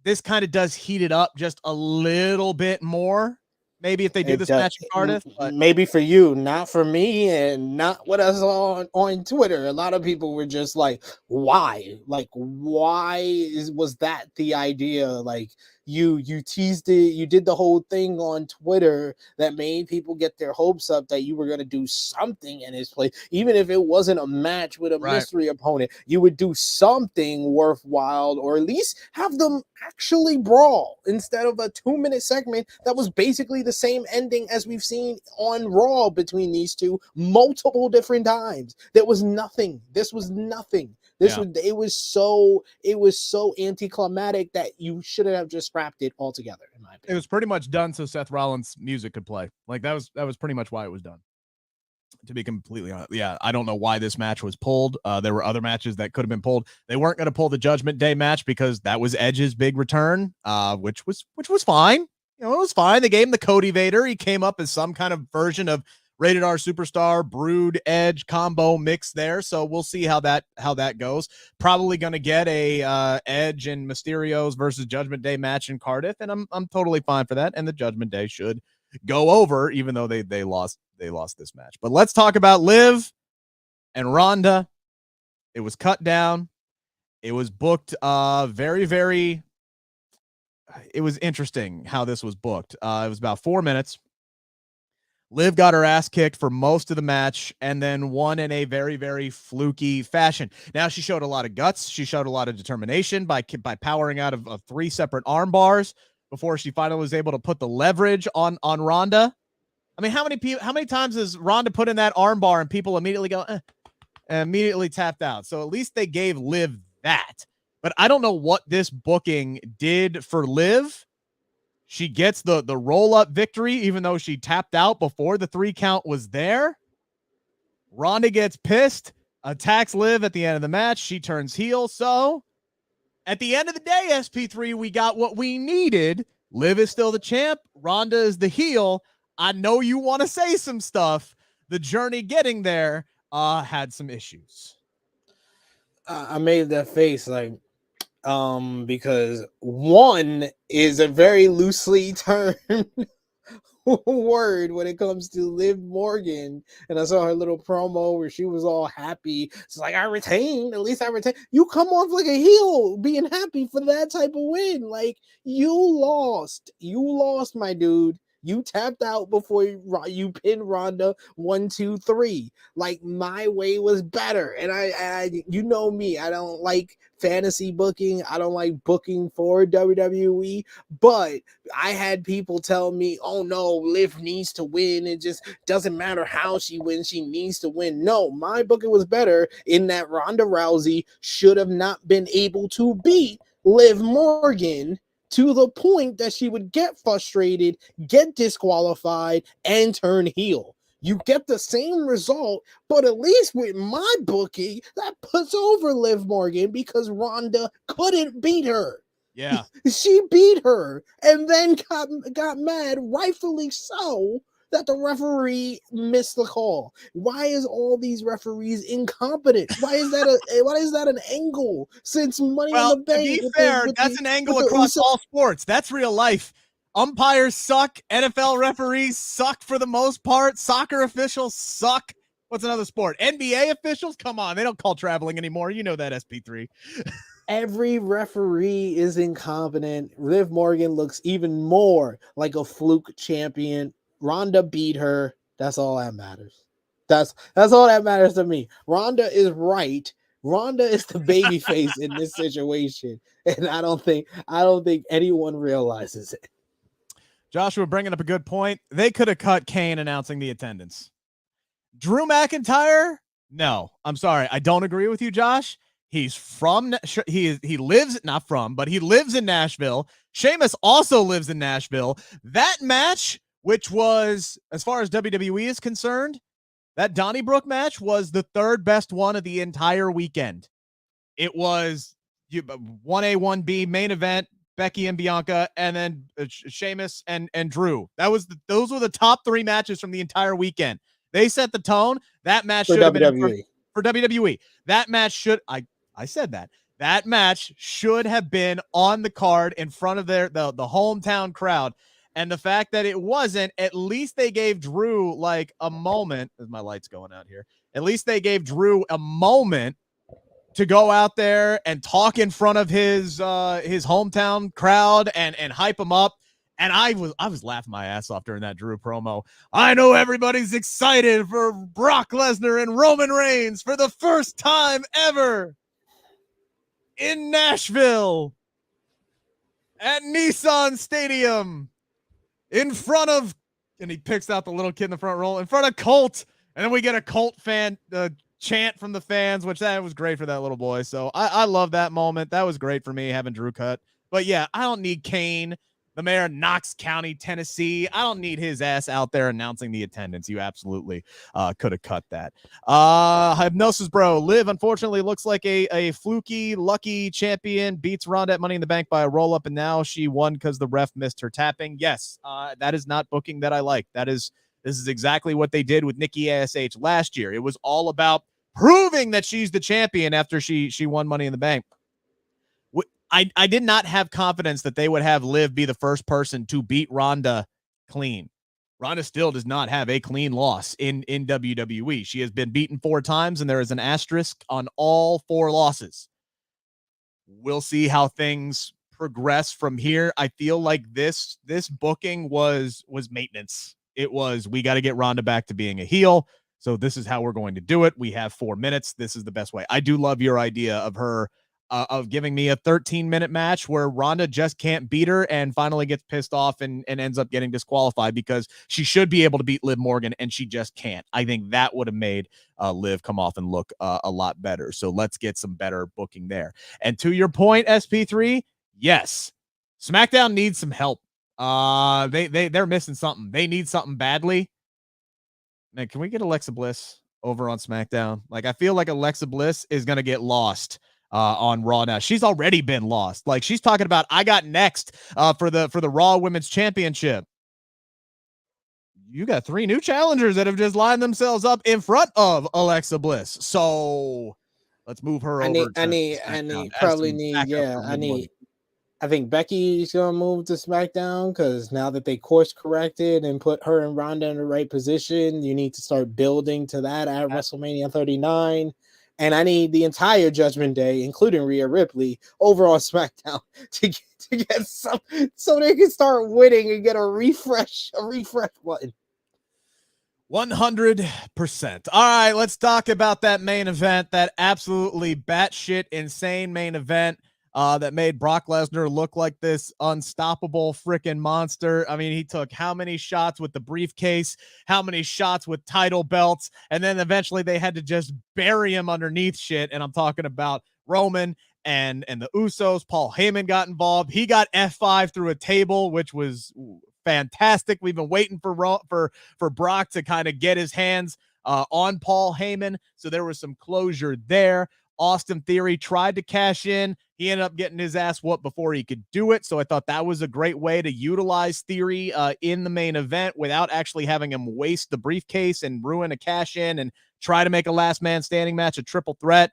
this kind of does heat it up just a little bit more. Maybe if they do this match in Cardiff. But
maybe for you, not for me, and not what I saw on Twitter. A lot of people were just like, why? Like, was that the idea? Like, you teased it, you did the whole thing on Twitter that made people get their hopes up that you were going to do something in his place. Even if it wasn't a match with a mystery opponent, you would do something worthwhile, or at least have them actually brawl instead of a 2-minute segment that was basically the same ending as we've seen on Raw between these two multiple different times. There was nothing. This was nothing. It was so anticlimactic that you should have just scrapped it altogether, in my opinion.
It was pretty much done so Seth Rollins' music could play. Like, that was pretty much why it was done. To be completely honest, yeah, I don't know why this match was pulled. There were other matches that could have been pulled. They weren't going to pull the Judgment Day match because that was Edge's big return, which was fine. You know, it was fine. They gave him the Cody Vader. He came up as some kind of version of Rated R Superstar Brood Edge combo mix there. So we'll see how that goes. Probably going to get a Edge and Mysterio's versus Judgment Day match in Cardiff, and I'm totally fine for that. And the Judgment Day should go over, even though they lost this match. But let's talk about Liv and Ronda. It was cut down. It was booked very, very. It was interesting how this was booked. It was about 4 minutes. Liv got her ass kicked for most of the match and then won in a very, very fluky fashion. Now, she showed a lot of guts. She showed a lot of determination by powering out of 3 separate arm bars before she finally was able to put the leverage on Ronda. I mean, how many times has Ronda put in that arm bar and people immediately go, and immediately tapped out? So at least they gave Liv that. But I don't know what this booking did for Liv. She gets the roll-up victory, even though she tapped out before the 3 count was there. Ronda gets pissed, attacks Liv at the end of the match. She turns heel. So at the end of the day, SP3, we got what we needed. Liv is still the champ. Ronda is the heel. I know you want to say some stuff. The journey getting there had some issues.
I made that face like, because one is a very loosely termed word when it comes to Liv Morgan, and I saw her little promo where she was all happy. It's like, I retained, at least I retained. You come off like a heel being happy for that type of win. Like, you lost, my dude. You tapped out before you pinned Ronda 1, 2, 3. Like, my way was better. And I you know me, I don't like fantasy booking. I don't like booking for WWE. But I had people tell me, oh no, Liv needs to win. It just doesn't matter how she wins. She needs to win. No, my booking was better in that Ronda Rousey should have not been able to beat Liv Morgan to the point that she would get frustrated, get disqualified, and turn heel. You get the same result, but at least with my booking, that puts over Liv Morgan because Ronda couldn't beat her.
Yeah.
She beat her and then got mad, rightfully so, that the referee missed the call. Why is all these referees incompetent? Why is that an angle? Since Money in the Bank,
to be fair, that's an angle across all sports. That's real life. Umpires suck. NFL referees suck for the most part. Soccer officials suck. What's another sport? NBA officials? Come on, they don't call traveling anymore. You know that, SP3.
Every referee is incompetent. Liv Morgan looks even more like a fluke champion. Ronda beat her. That's all that matters. That's all that matters to me. Ronda is right. Ronda is the babyface in this situation, and I don't think anyone realizes it.
Joshua bringing up a good point. They could have cut Kane announcing the attendance. Drew McIntyre? No, I'm sorry. I don't agree with you, Josh. He's from he lives not from, but he lives in Nashville. Sheamus also lives in Nashville. That match, which was, as far as WWE is concerned, that Donnybrook match was the 3rd best one of the entire weekend. It was 1A, 1B main event, Becky and Bianca, and then Sheamus and Drew. Those were the top 3 matches from the entire weekend. They set the tone. That match should have been for WWE. That match should I said that. That match should have been on the card in front of the hometown crowd. And the fact that it wasn't, at least they gave Drew like a moment. As my light's going out here. At least they gave Drew a moment to go out there and talk in front of his hometown crowd and hype him up. And I was laughing my ass off during that Drew promo. I know everybody's excited for Brock Lesnar and Roman Reigns for the first time ever in Nashville at Nissan Stadium in front of, and he picks out the little kid in the front row in front of Colt. And then we get a Colt fan chant from the fans, which that was great for that little boy. So I love that moment. That was great for me having Drew cut. But yeah, I don't need Kane The mayor of Knox County, Tennessee. I don't need his ass out there announcing the attendance. You absolutely could have cut that. Hypnosis Bro. Liv, unfortunately, looks like a fluky, lucky champion. Beats Ronda at Money in the Bank by a roll-up, and now she won because the ref missed her tapping. Yes, that is not booking that I like. This is exactly what they did with Nikki ASH last year. It was all about proving that she's the champion after she won Money in the Bank. I did not have confidence that they would have Liv be the first person to beat Ronda clean. Ronda still does not have a clean loss in WWE. She has been beaten 4 times, and there is an asterisk on all 4 losses. We'll see how things progress from here. I feel like this booking was maintenance. It was, we got to get Ronda back to being a heel, so this is how we're going to do it. We have 4 minutes. This is the best way. I do love your idea of her of giving me a 13-minute match where Ronda just can't beat her and finally gets pissed off and ends up getting disqualified because she should be able to beat Liv Morgan and she just can't. I think that would have made Liv come off and look a lot better. So let's get some better booking there. And to your point, SP3, yes, SmackDown needs some help. They're missing something. They need something badly. Man, can we get Alexa Bliss over on SmackDown? Like, I feel like Alexa Bliss is going to get lost on Raw now. She's already been lost. Like, she's talking about, I got next for the Raw Women's Championship. You got 3 new challengers that have just lined themselves up in front of Alexa Bliss. So let's move her over.
I think Becky's gonna move to SmackDown because now that they course corrected and put her and Ronda in the right position, you need to start building to that at WrestleMania 39. And I need the entire Judgment Day, including Rhea Ripley, over on SmackDown to get some, so they can start winning and get a refresh button.
100%. All right, let's talk about that main event, that absolutely batshit insane main event that made Brock Lesnar look like this unstoppable freaking monster. I mean, he took how many shots with the briefcase, how many shots with title belts, and then eventually they had to just bury him underneath shit. And I'm talking about Roman and the Usos. Paul Heyman got involved. He got F5 through a table, which was fantastic. We've been waiting for Brock to kind of get his hands on Paul Heyman, so there was some closure there. Austin Theory tried to cash in. He ended up getting his ass whooped before he could do it. So I thought that was a great way to utilize Theory in the main event without actually having him waste the briefcase and ruin a cash in and try to make a last man standing match a triple threat.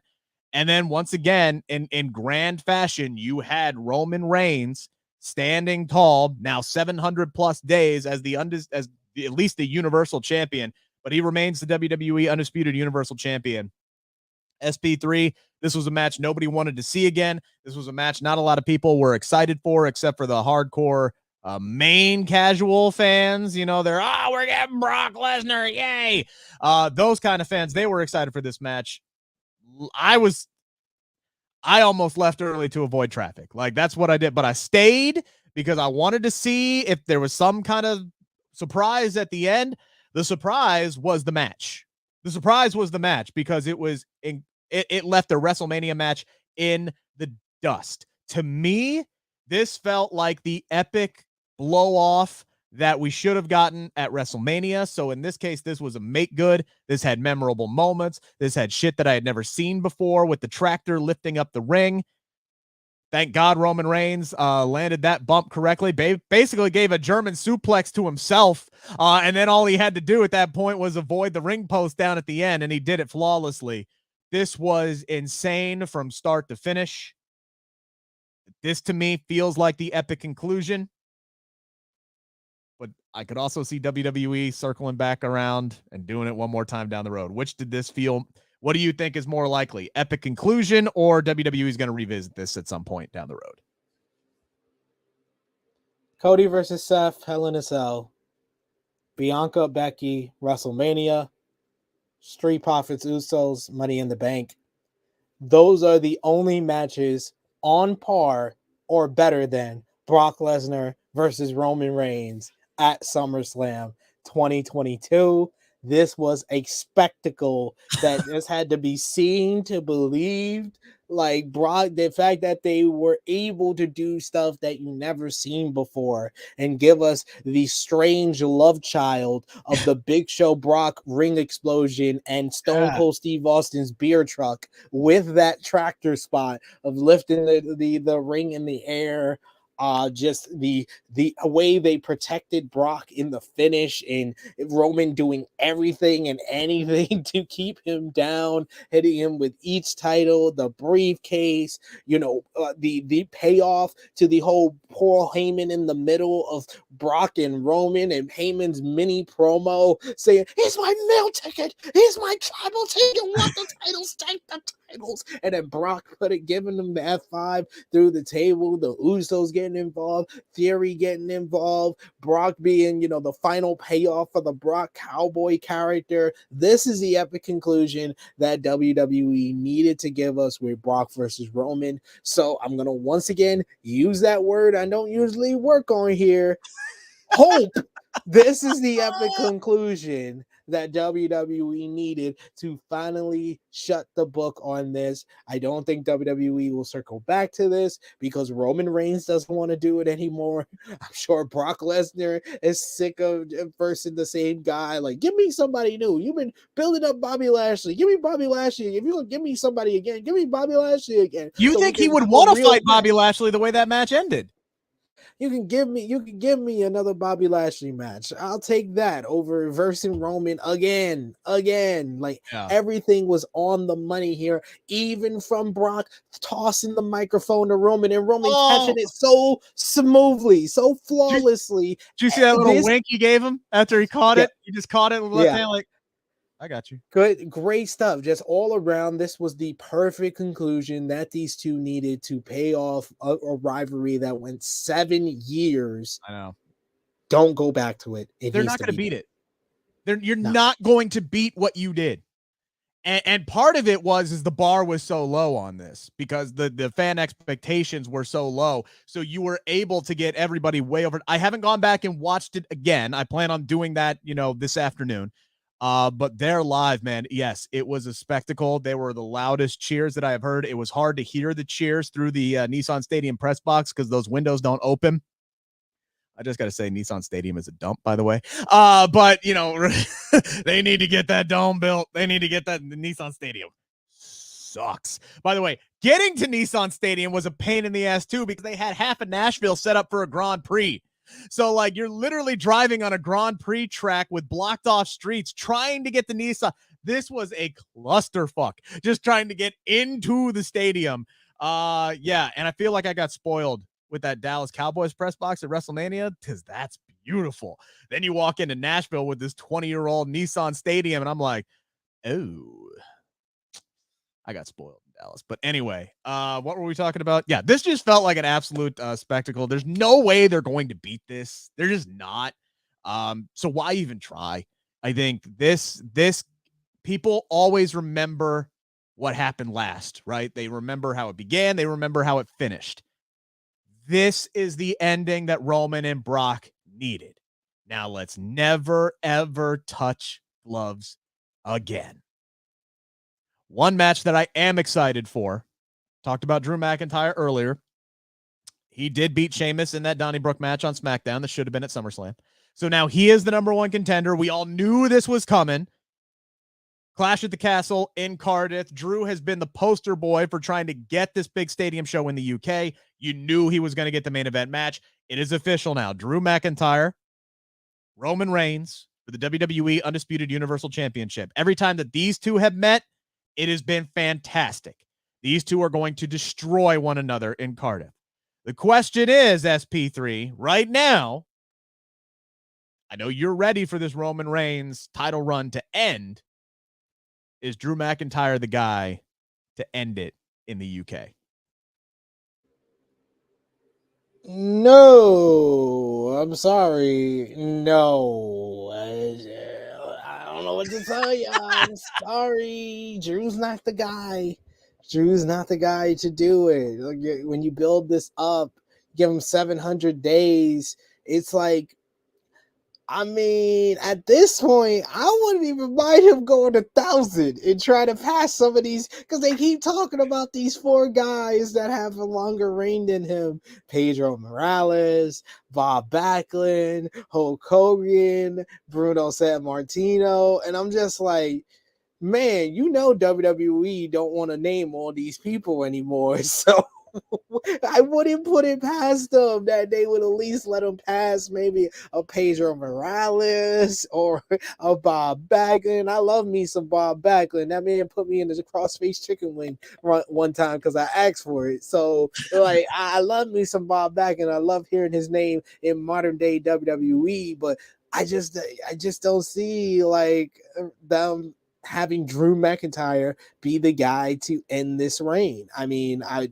And then once again, in grand fashion, you had Roman Reigns standing tall now 700 plus days as at least the Universal Champion, but he remains the WWE Undisputed Universal Champion. SP3, this was a match nobody wanted to see again. This was a match not a lot of people were excited for, except for the hardcore main casual fans. You know, they're, we're getting Brock Lesnar, yay! Those kind of fans, they were excited for this match. I almost left early to avoid traffic. Like, that's what I did, but I stayed because I wanted to see if there was some kind of surprise at the end. The surprise was the match. The surprise was the match because it left a WrestleMania match in the dust. To me, this felt like the epic blow off that we should have gotten at WrestleMania. So in this case, this was a make good. This had memorable moments. This had shit that I had never seen before with the tractor lifting up the ring. Thank God Roman Reigns landed that bump correctly. Basically gave a German suplex to himself. And then all he had to do at that point was avoid the ring post down at the end, and he did it flawlessly. This was insane from start to finish. This, to me, feels like the epic conclusion. But I could also see WWE circling back around and doing it one more time down the road. Which did this feel... What do you think is more likely? Epic conclusion, or WWE is going to revisit this at some point down the road?
Cody versus Seth, Hell in a Cell. Bianca, Becky, WrestleMania. Street Profits, Usos, Money in the Bank. Those are the only matches on par or better than Brock Lesnar versus Roman Reigns at SummerSlam 2022. this was a spectacle that just had to be seen to believe. Like Brock, the fact that they were able to do stuff that you never seen before and give us the strange love child of the Big Show Brock ring explosion and Stone Cold Steve Austin's beer truck with that tractor spot of lifting the ring in the air. Just the way they protected Brock in the finish, and Roman doing everything and anything to keep him down, hitting him with each title, the briefcase, the payoff to the whole Paul Heyman in the middle of Brock and Roman, and Heyman's mini promo saying, "Here's my mail ticket, here's my tribal ticket, want the titles, take the titles," and then Brock giving them the F5 through the table, the Usos getting involved, Theory getting involved, Brock being, the final payoff for the Brock Cowboy character. This is the epic conclusion that WWE needed to give us with Brock versus Roman. So I'm going to once again use that word I don't usually work on here. Hope this is the epic conclusion that WWE needed to finally shut the book on this. I don't think WWE will circle back to this because Roman Reigns doesn't want to do it anymore. I'm sure Brock Lesnar is sick of versing the same guy. Like, give me somebody new. You've been building up Bobby Lashley. Give me Bobby Lashley. If you're going to give me somebody again, give me Bobby Lashley again.
You think he would want to fight Bobby Lashley the way that match ended?
You can give me another Bobby Lashley match. I'll take that over versing Roman again. Like, everything was on the money here, even from Brock tossing the microphone to Roman and Roman catching it so smoothly, so flawlessly.
Did you see that little wink he gave him after he caught it? He just caught it with left hand, like, I got you.
Good, great stuff. Just all around, this was the perfect conclusion that these two needed to pay off a rivalry that went 7 years.
I know.
Don't go back to it.
They're not going to beat it. You're not going to beat what you did. And part of it is the bar was so low on this because the fan expectations were so low. So you were able to get everybody way over. I haven't gone back and watched it again. I plan on doing that, this afternoon. But they're live, man. Yes, it was a spectacle. They were the loudest cheers that I have heard. It was hard to hear the cheers through the Nissan Stadium press box because those windows don't open. I just got to say Nissan Stadium is a dump, by the way. But, they need to get that dome built. They need to get that. The Nissan Stadium sucks. By the way, getting to Nissan Stadium was a pain in the ass, too, because they had half of Nashville set up for a Grand Prix. So, like, you're literally driving on a Grand Prix track with blocked off streets trying to get the Nissan. This was a clusterfuck just trying to get into the stadium. And I feel like I got spoiled with that Dallas Cowboys press box at WrestleMania because that's beautiful. Then you walk into Nashville with this 20-year-old Nissan Stadium, and I'm like, oh, I got spoiled. Dallas. But anyway, what were we talking about? Yeah, this just felt like an absolute spectacle. There's no way they're going to beat this. They're just not. So why even try? I think this people always remember what happened last, right? They remember how it began. They remember how it finished. This is the ending that Roman and Brock needed. Now let's never, ever touch gloves again. One match that I am excited for, talked about Drew McIntyre earlier. He did beat Sheamus in that Donnybrook match on SmackDown that should have been at SummerSlam. So now he is the number one contender. We all knew this was coming. Clash at the Castle in Cardiff. Drew has been the poster boy for trying to get this big stadium show in the UK. You knew he was going to get the main event match. It is official now. Drew McIntyre, Roman Reigns for the WWE Undisputed Universal Championship. Every time that these two have met, it has been fantastic. These two are going to destroy one another in Cardiff. The question is, SP3, right now, I know you're ready for this Roman Reigns title run to end. Is Drew McIntyre the guy to end it in the UK?
No, I'm sorry. No. I don't know what to tell you. I'm sorry. Drew's not the guy. Drew's not the guy to do it. Like, when you build this up, give him 700 days. It's like, I mean, at this point, I wouldn't even mind him going 1,000 and try to pass some of these because they keep talking about these 4 guys that have a longer reign than him: Pedro Morales, Bob Backlund, Hulk Hogan, Bruno Sammartino, and I'm just like, man, WWE don't want to name all these people anymore, so I wouldn't put it past them that they would at least let him pass maybe a Pedro Morales or a Bob Backlund. I love me some Bob Backlund. That man put me in the crossface chicken wing one time because I asked for it. So like, I love me some Bob Backlund. I love hearing his name in modern day WWE, but I just don't see like them having Drew McIntyre be the guy to end this reign. I mean, I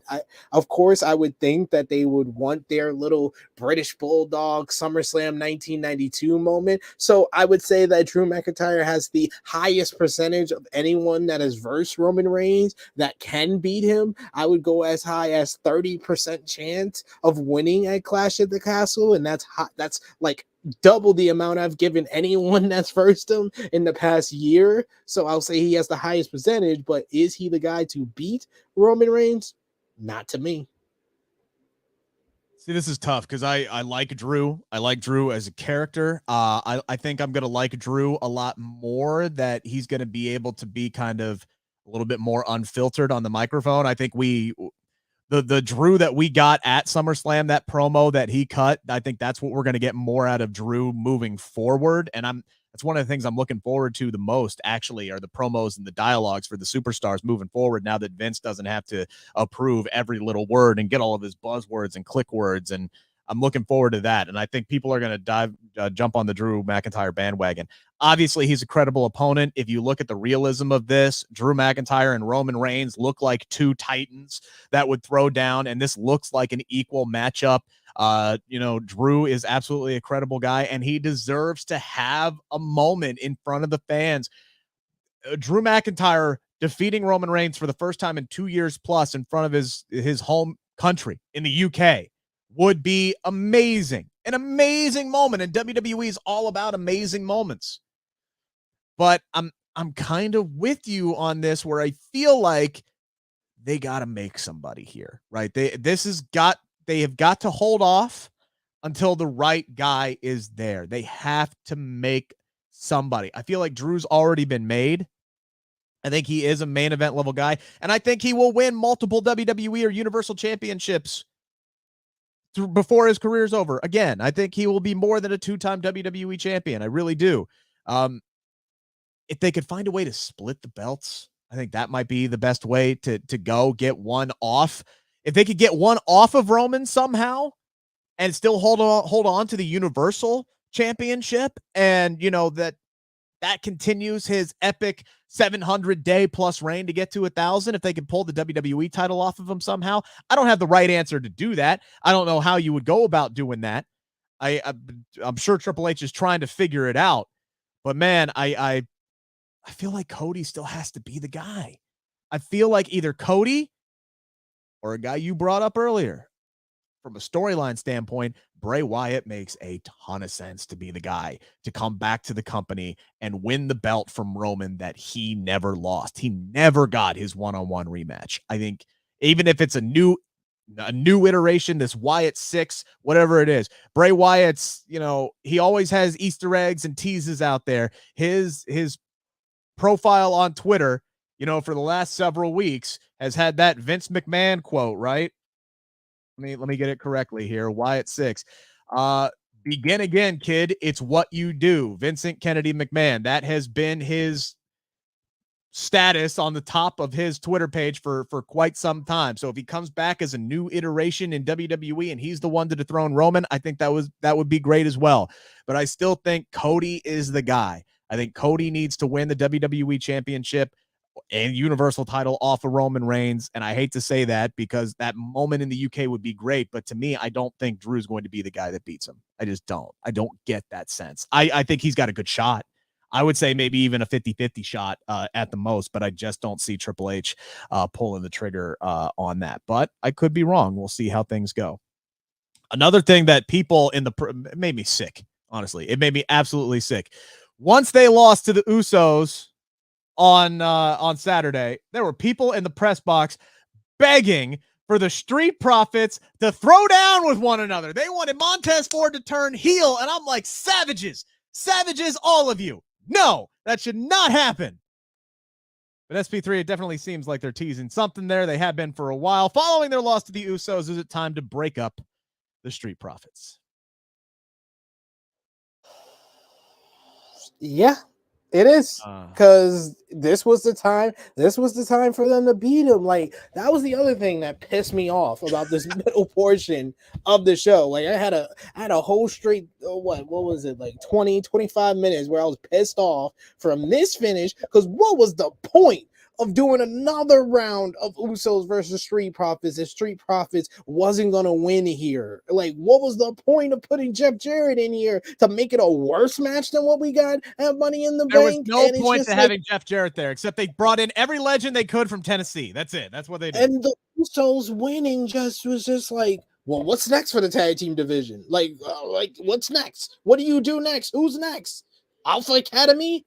of course I would think that they would want their little British Bulldog SummerSlam 1992 moment. So I would say that Drew McIntyre has the highest percentage of anyone that has versed Roman Reigns that can beat him. I would go as high as 30% chance of winning at Clash at the Castle, and that's like double the amount I've given anyone that's versed him in the past year. So I'll say he has the highest percentage, but is he the guy to beat Roman Reigns? Not to me.
See, this is tough because I like Drew. I like Drew as a character. I think I'm going to like Drew a lot more, that he's going to be able to be kind of a little bit more unfiltered on the microphone. I think the Drew that we got at SummerSlam, that promo that he cut, I think that's what we're going to get more out of Drew moving forward. And that's one of the things I'm looking forward to the most, actually, are the promos and the dialogues for the superstars moving forward, now that Vince doesn't have to approve every little word and get all of his buzzwords and click words. And I'm looking forward to that. And I think people are going to jump on the Drew McIntyre bandwagon. Obviously, he's a credible opponent. If you look at the realism of this, Drew McIntyre and Roman Reigns look like 2 titans that would throw down, and this looks like an equal matchup. Drew is absolutely a credible guy, and he deserves to have a moment in front of the fans. Drew McIntyre defeating Roman Reigns for the first time in 2 years plus in front of his home country in the UK would be amazing. An amazing moment, and WWE is all about amazing moments. But I'm kind of with you on this, where I feel like they got to make somebody here, right? They have got to hold off until the right guy is there. They have to make somebody. I feel like Drew's already been made. I think he is a main event level guy, and I think he will win multiple WWE or Universal Championships before his career's over. Again, I think he will be more than a 2-time WWE champion. I really do. If they could find a way to split the belts, I think that might be the best way to go get one off. If they could get one off of Roman somehow and still hold on to the Universal Championship, and that continues his epic 700-day plus reign to get to 1,000. If they could pull the WWE title off of him somehow, I don't have the right answer to do that. I don't know how you would go about doing that. I'm sure Triple H is trying to figure it out, but man, I feel like Cody still has to be the guy. I feel like either Cody or a guy you brought up earlier. From a storyline standpoint, Bray Wyatt makes a ton of sense to be the guy to come back to the company and win the belt from Roman that he never lost. He never got his one-on-one rematch. I think even if it's a new iteration, this Wyatt 6, whatever it is, Bray Wyatt's, he always has Easter eggs and teases out there. His profile on Twitter, for the last several weeks has had that Vince McMahon quote, right? Let me get it correctly here. Wyatt 6. Begin again, kid. It's what you do. Vincent Kennedy McMahon. That has been his status on the top of his Twitter page for quite some time. So if he comes back as a new iteration in WWE and he's the one to dethrone Roman, I think that would be great as well. But I still think Cody is the guy. I think Cody needs to win the WWE Championship and Universal title off of Roman Reigns. And I hate to say that because that moment in the UK would be great. But to me, I don't think Drew's going to be the guy that beats him. I just don't. I don't get that sense. I think he's got a good shot. I would say maybe even a 50-50 shot at the most, but I just don't see Triple H pulling the trigger on that. But I could be wrong. We'll see how things go. Another thing that people made me sick Honestly, it made me absolutely sick. Once they lost to the Usos on Saturday, there were people in the press box begging for the Street Profits to throw down with one another. They wanted Montez Ford to turn heel, and I'm like, savages, all of you. No, that should not happen. But SP3, it definitely seems like they're teasing something there. They have been for a while. Following their loss to the Usos, is it time to break up the Street Profits?
Yeah, it is, because this was the time. This was the time for them to beat him. Like, that was the other thing that pissed me off about this middle portion of the show. Like, I had a whole straight what was it, like 20-25 minutes where I was pissed off from this finish, because what was the point of doing another round of Usos versus Street Profits if Street Profits wasn't going to win here? Like, what was the point of putting Jeff Jarrett in here to make it a worse match than what we got at Money in the Bank?
There was no point to having Jeff Jarrett there, except they brought in every legend they could from Tennessee. That's it. That's what they did.
And the Usos winning was just like, well, what's next for the tag team division? Like what's next? What do you do next? Who's next? Alpha Academy?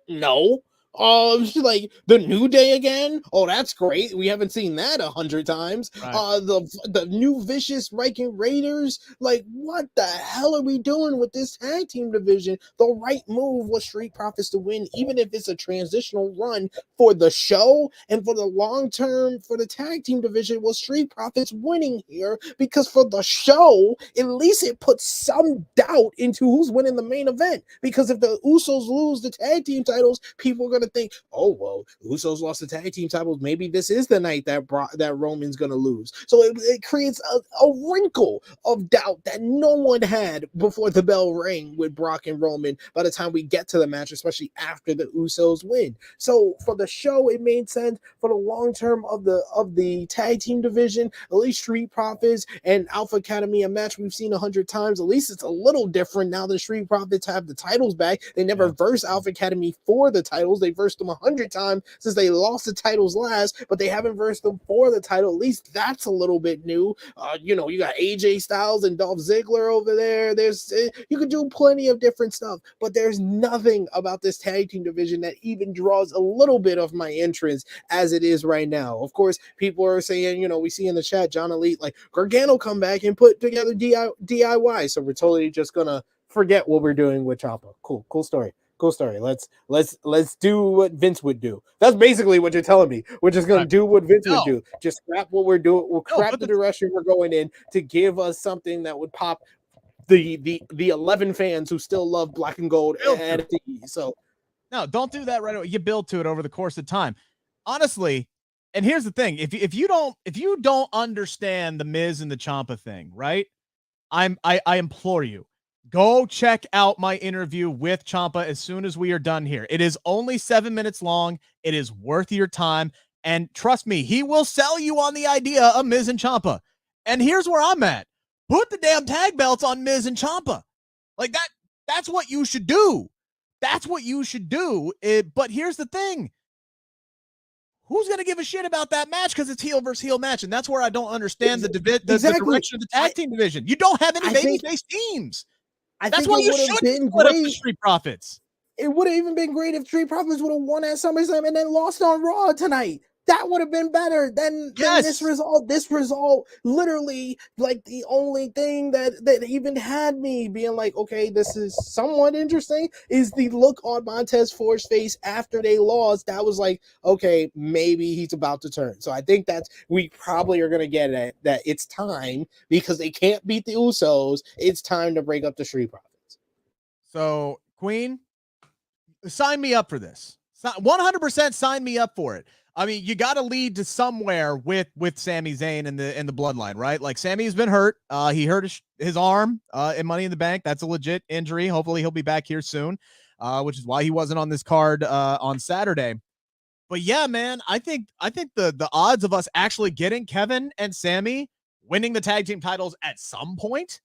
No. Like the New Day again. Oh, that's great. We haven't seen that 100 times.
Right.
The new vicious Viking Raiders. Like, what the hell are we doing with this tag team division? The right move was Street Profits to win, even if it's a transitional run for the show and for the long term for the tag team division. Was Street Profits winning here, because for the show, at least it puts some doubt into who's winning the main event. Because if the Usos lose the tag team titles, people are going to think, oh, well, Usos lost the tag team titles. Maybe this is the night that Roman's going to lose. So it creates a wrinkle of doubt that no one had before the bell rang with Brock and Roman by the time we get to the match, especially after the Usos win. So for the show, it made sense. For the long term of the tag team division, at least Street Profits and Alpha Academy, a match we've seen 100 times. At least it's a little different now that Street Profits have the titles back. They never versed Alpha Academy for the titles. They versed them 100 times since they lost the titles last, but they haven't versed them for the title. At least that's a little bit new. You got AJ Styles and Dolph Ziggler over there. You could do plenty of different stuff, but there's nothing about this tag team division that even draws a little bit of my interest as it is right now. Of course, people are saying, we see in the chat, John Elite, like, Gargano come back and put together DIY. So we're totally just gonna forget what we're doing with Ciampa. Cool story. Cool story. Let's do what Vince would do. That's basically what you're telling me. We're just gonna do what Vince would do. Just scrap what we're doing. We'll scrap the direction we're going in to give us something that would pop the 11 fans who still love black and gold at NXT. So
no, don't do that right away. You build to it over the course of time. Honestly, and here's the thing: if you don't understand the Miz and the Ciampa thing, right? I implore you, go check out my interview with Ciampa as soon as we are done here. It is only 7 minutes long. It is worth your time. And trust me, he will sell you on the idea of Miz and Ciampa. And here's where I'm at. Put the damn tag belts on Miz and Ciampa. Like that's what you should do. That's what you should do. But here's the thing. Who's going to give a shit about that match? Because it's heel versus heel match. And that's where I don't understand the direction of the tag team division. You don't have any babyface teams. That's why you should put up the Street Profits.
It would have even been great if Street Profits would have won at SummerSlam and then lost on Raw tonight. That would have been better than this result. This result, literally, like, the only thing that even had me being like, okay, this is somewhat interesting, is the look on Montez Ford's face after they lost. That was like, okay, maybe he's about to turn. So I think we probably are going to get at that. It's time, because they can't beat the Usos. It's time to break up the Street Profits.
So, Queen, sign me up for this. 100% sign me up for it. I mean, you got to lead to somewhere with Sami Zayn and the bloodline, right? Like, Sami's been hurt. He hurt his arm in Money in the Bank. That's a legit injury. Hopefully he'll be back here soon, which is why he wasn't on this card on Saturday. But yeah, man, I think the odds of us actually getting Kevin and Sami winning the tag team titles at some point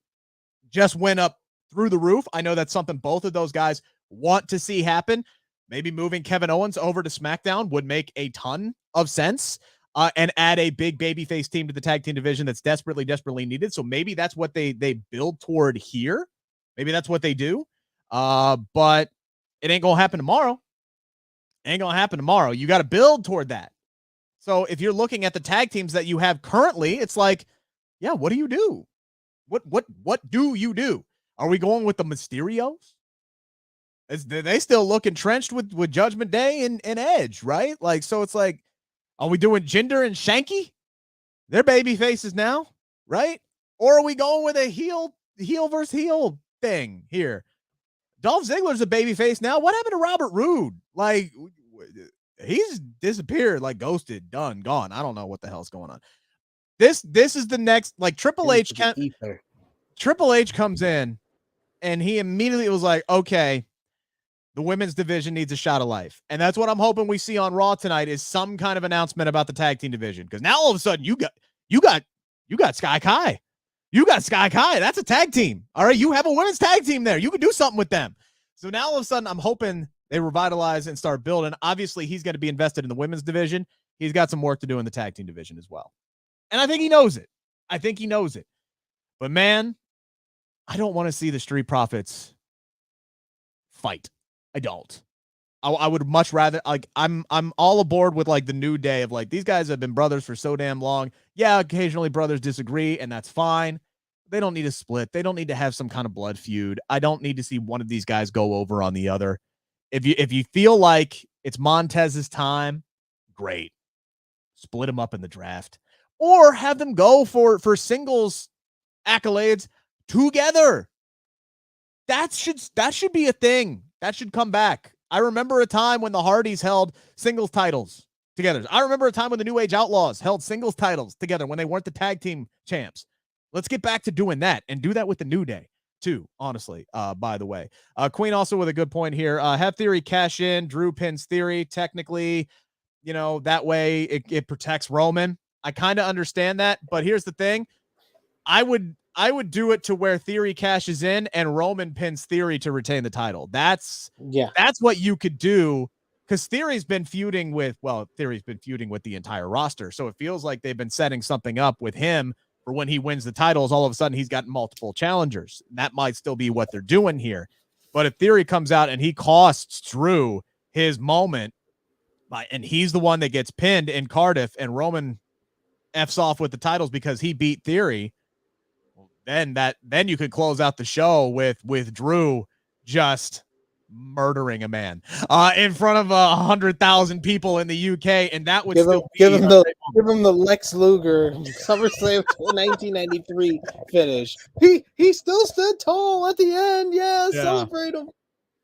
just went up through the roof. I know that's something both of those guys want to see happen. Maybe moving Kevin Owens over to SmackDown would make a ton of sense, and add a big babyface team to the tag team division that's desperately needed. So maybe that's what they build toward here. Maybe that's what they do. But it ain't going to happen tomorrow. Ain't going to happen tomorrow. You got to build toward that. So if you're looking at the tag teams that you have currently, it's like, yeah, what do you do? What do you do? Are we going with the Mysterios? They still look entrenched with Judgment Day and Edge, right? Like, so it's like, are we doing Jinder and Shanky? They're baby faces now, right? Or are we going with a heel versus heel thing here? Dolph Ziggler's a baby face now. What happened to Robert Roode? Like, he's disappeared, like ghosted, done, gone. I don't know what the hell's going on. This is the next, like, Triple H comes in and he immediately was like, okay, the women's division needs a shot of life. And that's what I'm hoping we see on Raw tonight is some kind of announcement about the tag team division. Because now all of a sudden you got Sky Kai. You got Sky Kai. That's a tag team. All right. You have a women's tag team there. You can do something with them. So now all of a sudden I'm hoping they revitalize and start building. Obviously, he's going to be invested in the women's division. He's got some work to do in the tag team division as well. And I think he knows it. But man, I don't want to see the Street Profits fight. I don't. I would much rather, like, I'm all aboard with, like, the New Day of, like, these guys have been brothers for so damn long. Yeah, occasionally brothers disagree, and that's fine. They don't need to split. They don't need to have some kind of blood feud. I don't need to see one of these guys go over on the other. If you feel like it's Montez's time, great. Split them up in the draft. Or have them go for singles accolades together. That should be a thing. That should come back. I remember a time when the Hardys held singles titles together. I remember a time when the New Age Outlaws held singles titles together when they weren't the tag team champs. Let's get back to doing that and do that with the New Day too, honestly, by the way. Queen also with a good point here. Have Theory cash in. Drew pins Theory. Technically, that way it protects Roman. I kind of understand that, but here's the thing. I would do it to where Theory cashes in and Roman pins Theory to retain the title. That's what you could do, because Theory's been feuding with the entire roster. So it feels like they've been setting something up with him for when he wins the titles. All of a sudden he's got multiple challengers. That might still be what they're doing here. But if Theory comes out and he costs Drew his moment, and he's the one that gets pinned in Cardiff and Roman F's off with the titles because he beat Theory, then you could close out the show with Drew just murdering a man in front of 100,000 people in the UK, and that would
give him the Lex Luger SummerSlam 1993 finish. He still stood tall at the end. Yeah. Celebrate him.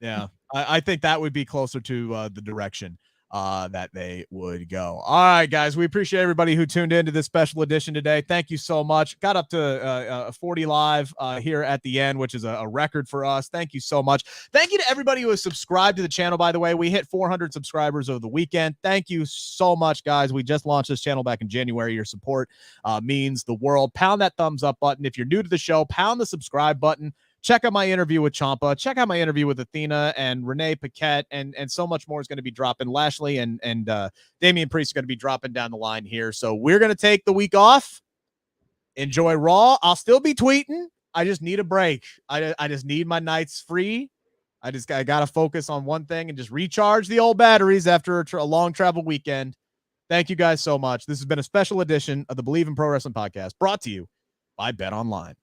Yeah, I think that would be closer to the direction that they would go. All right, guys, we appreciate everybody who tuned into this special edition today. Thank you so much. Got up to 40 live here at the end, which is a record for us. Thank you so much. Thank you to everybody who has subscribed to the channel. By the way, we hit 400 subscribers over the weekend. Thank you so much, guys. We just launched this channel back in January. Your support means the world. Pound that thumbs up button. If you're new to the show, pound the subscribe button. Check out my interview with Ciampa. Check out my interview with Athena and Renee Paquette, and so much more is going to be dropping. Lashley and Damian Priest are going to be dropping down the line here. So we're going to take the week off. Enjoy Raw. I'll still be tweeting. I just need a break. I just need my nights free. I got to focus on one thing and just recharge the old batteries after a long travel weekend. Thank you guys so much. This has been a special edition of the Bleav in Pro Wrestling podcast, brought to you by Bet Online.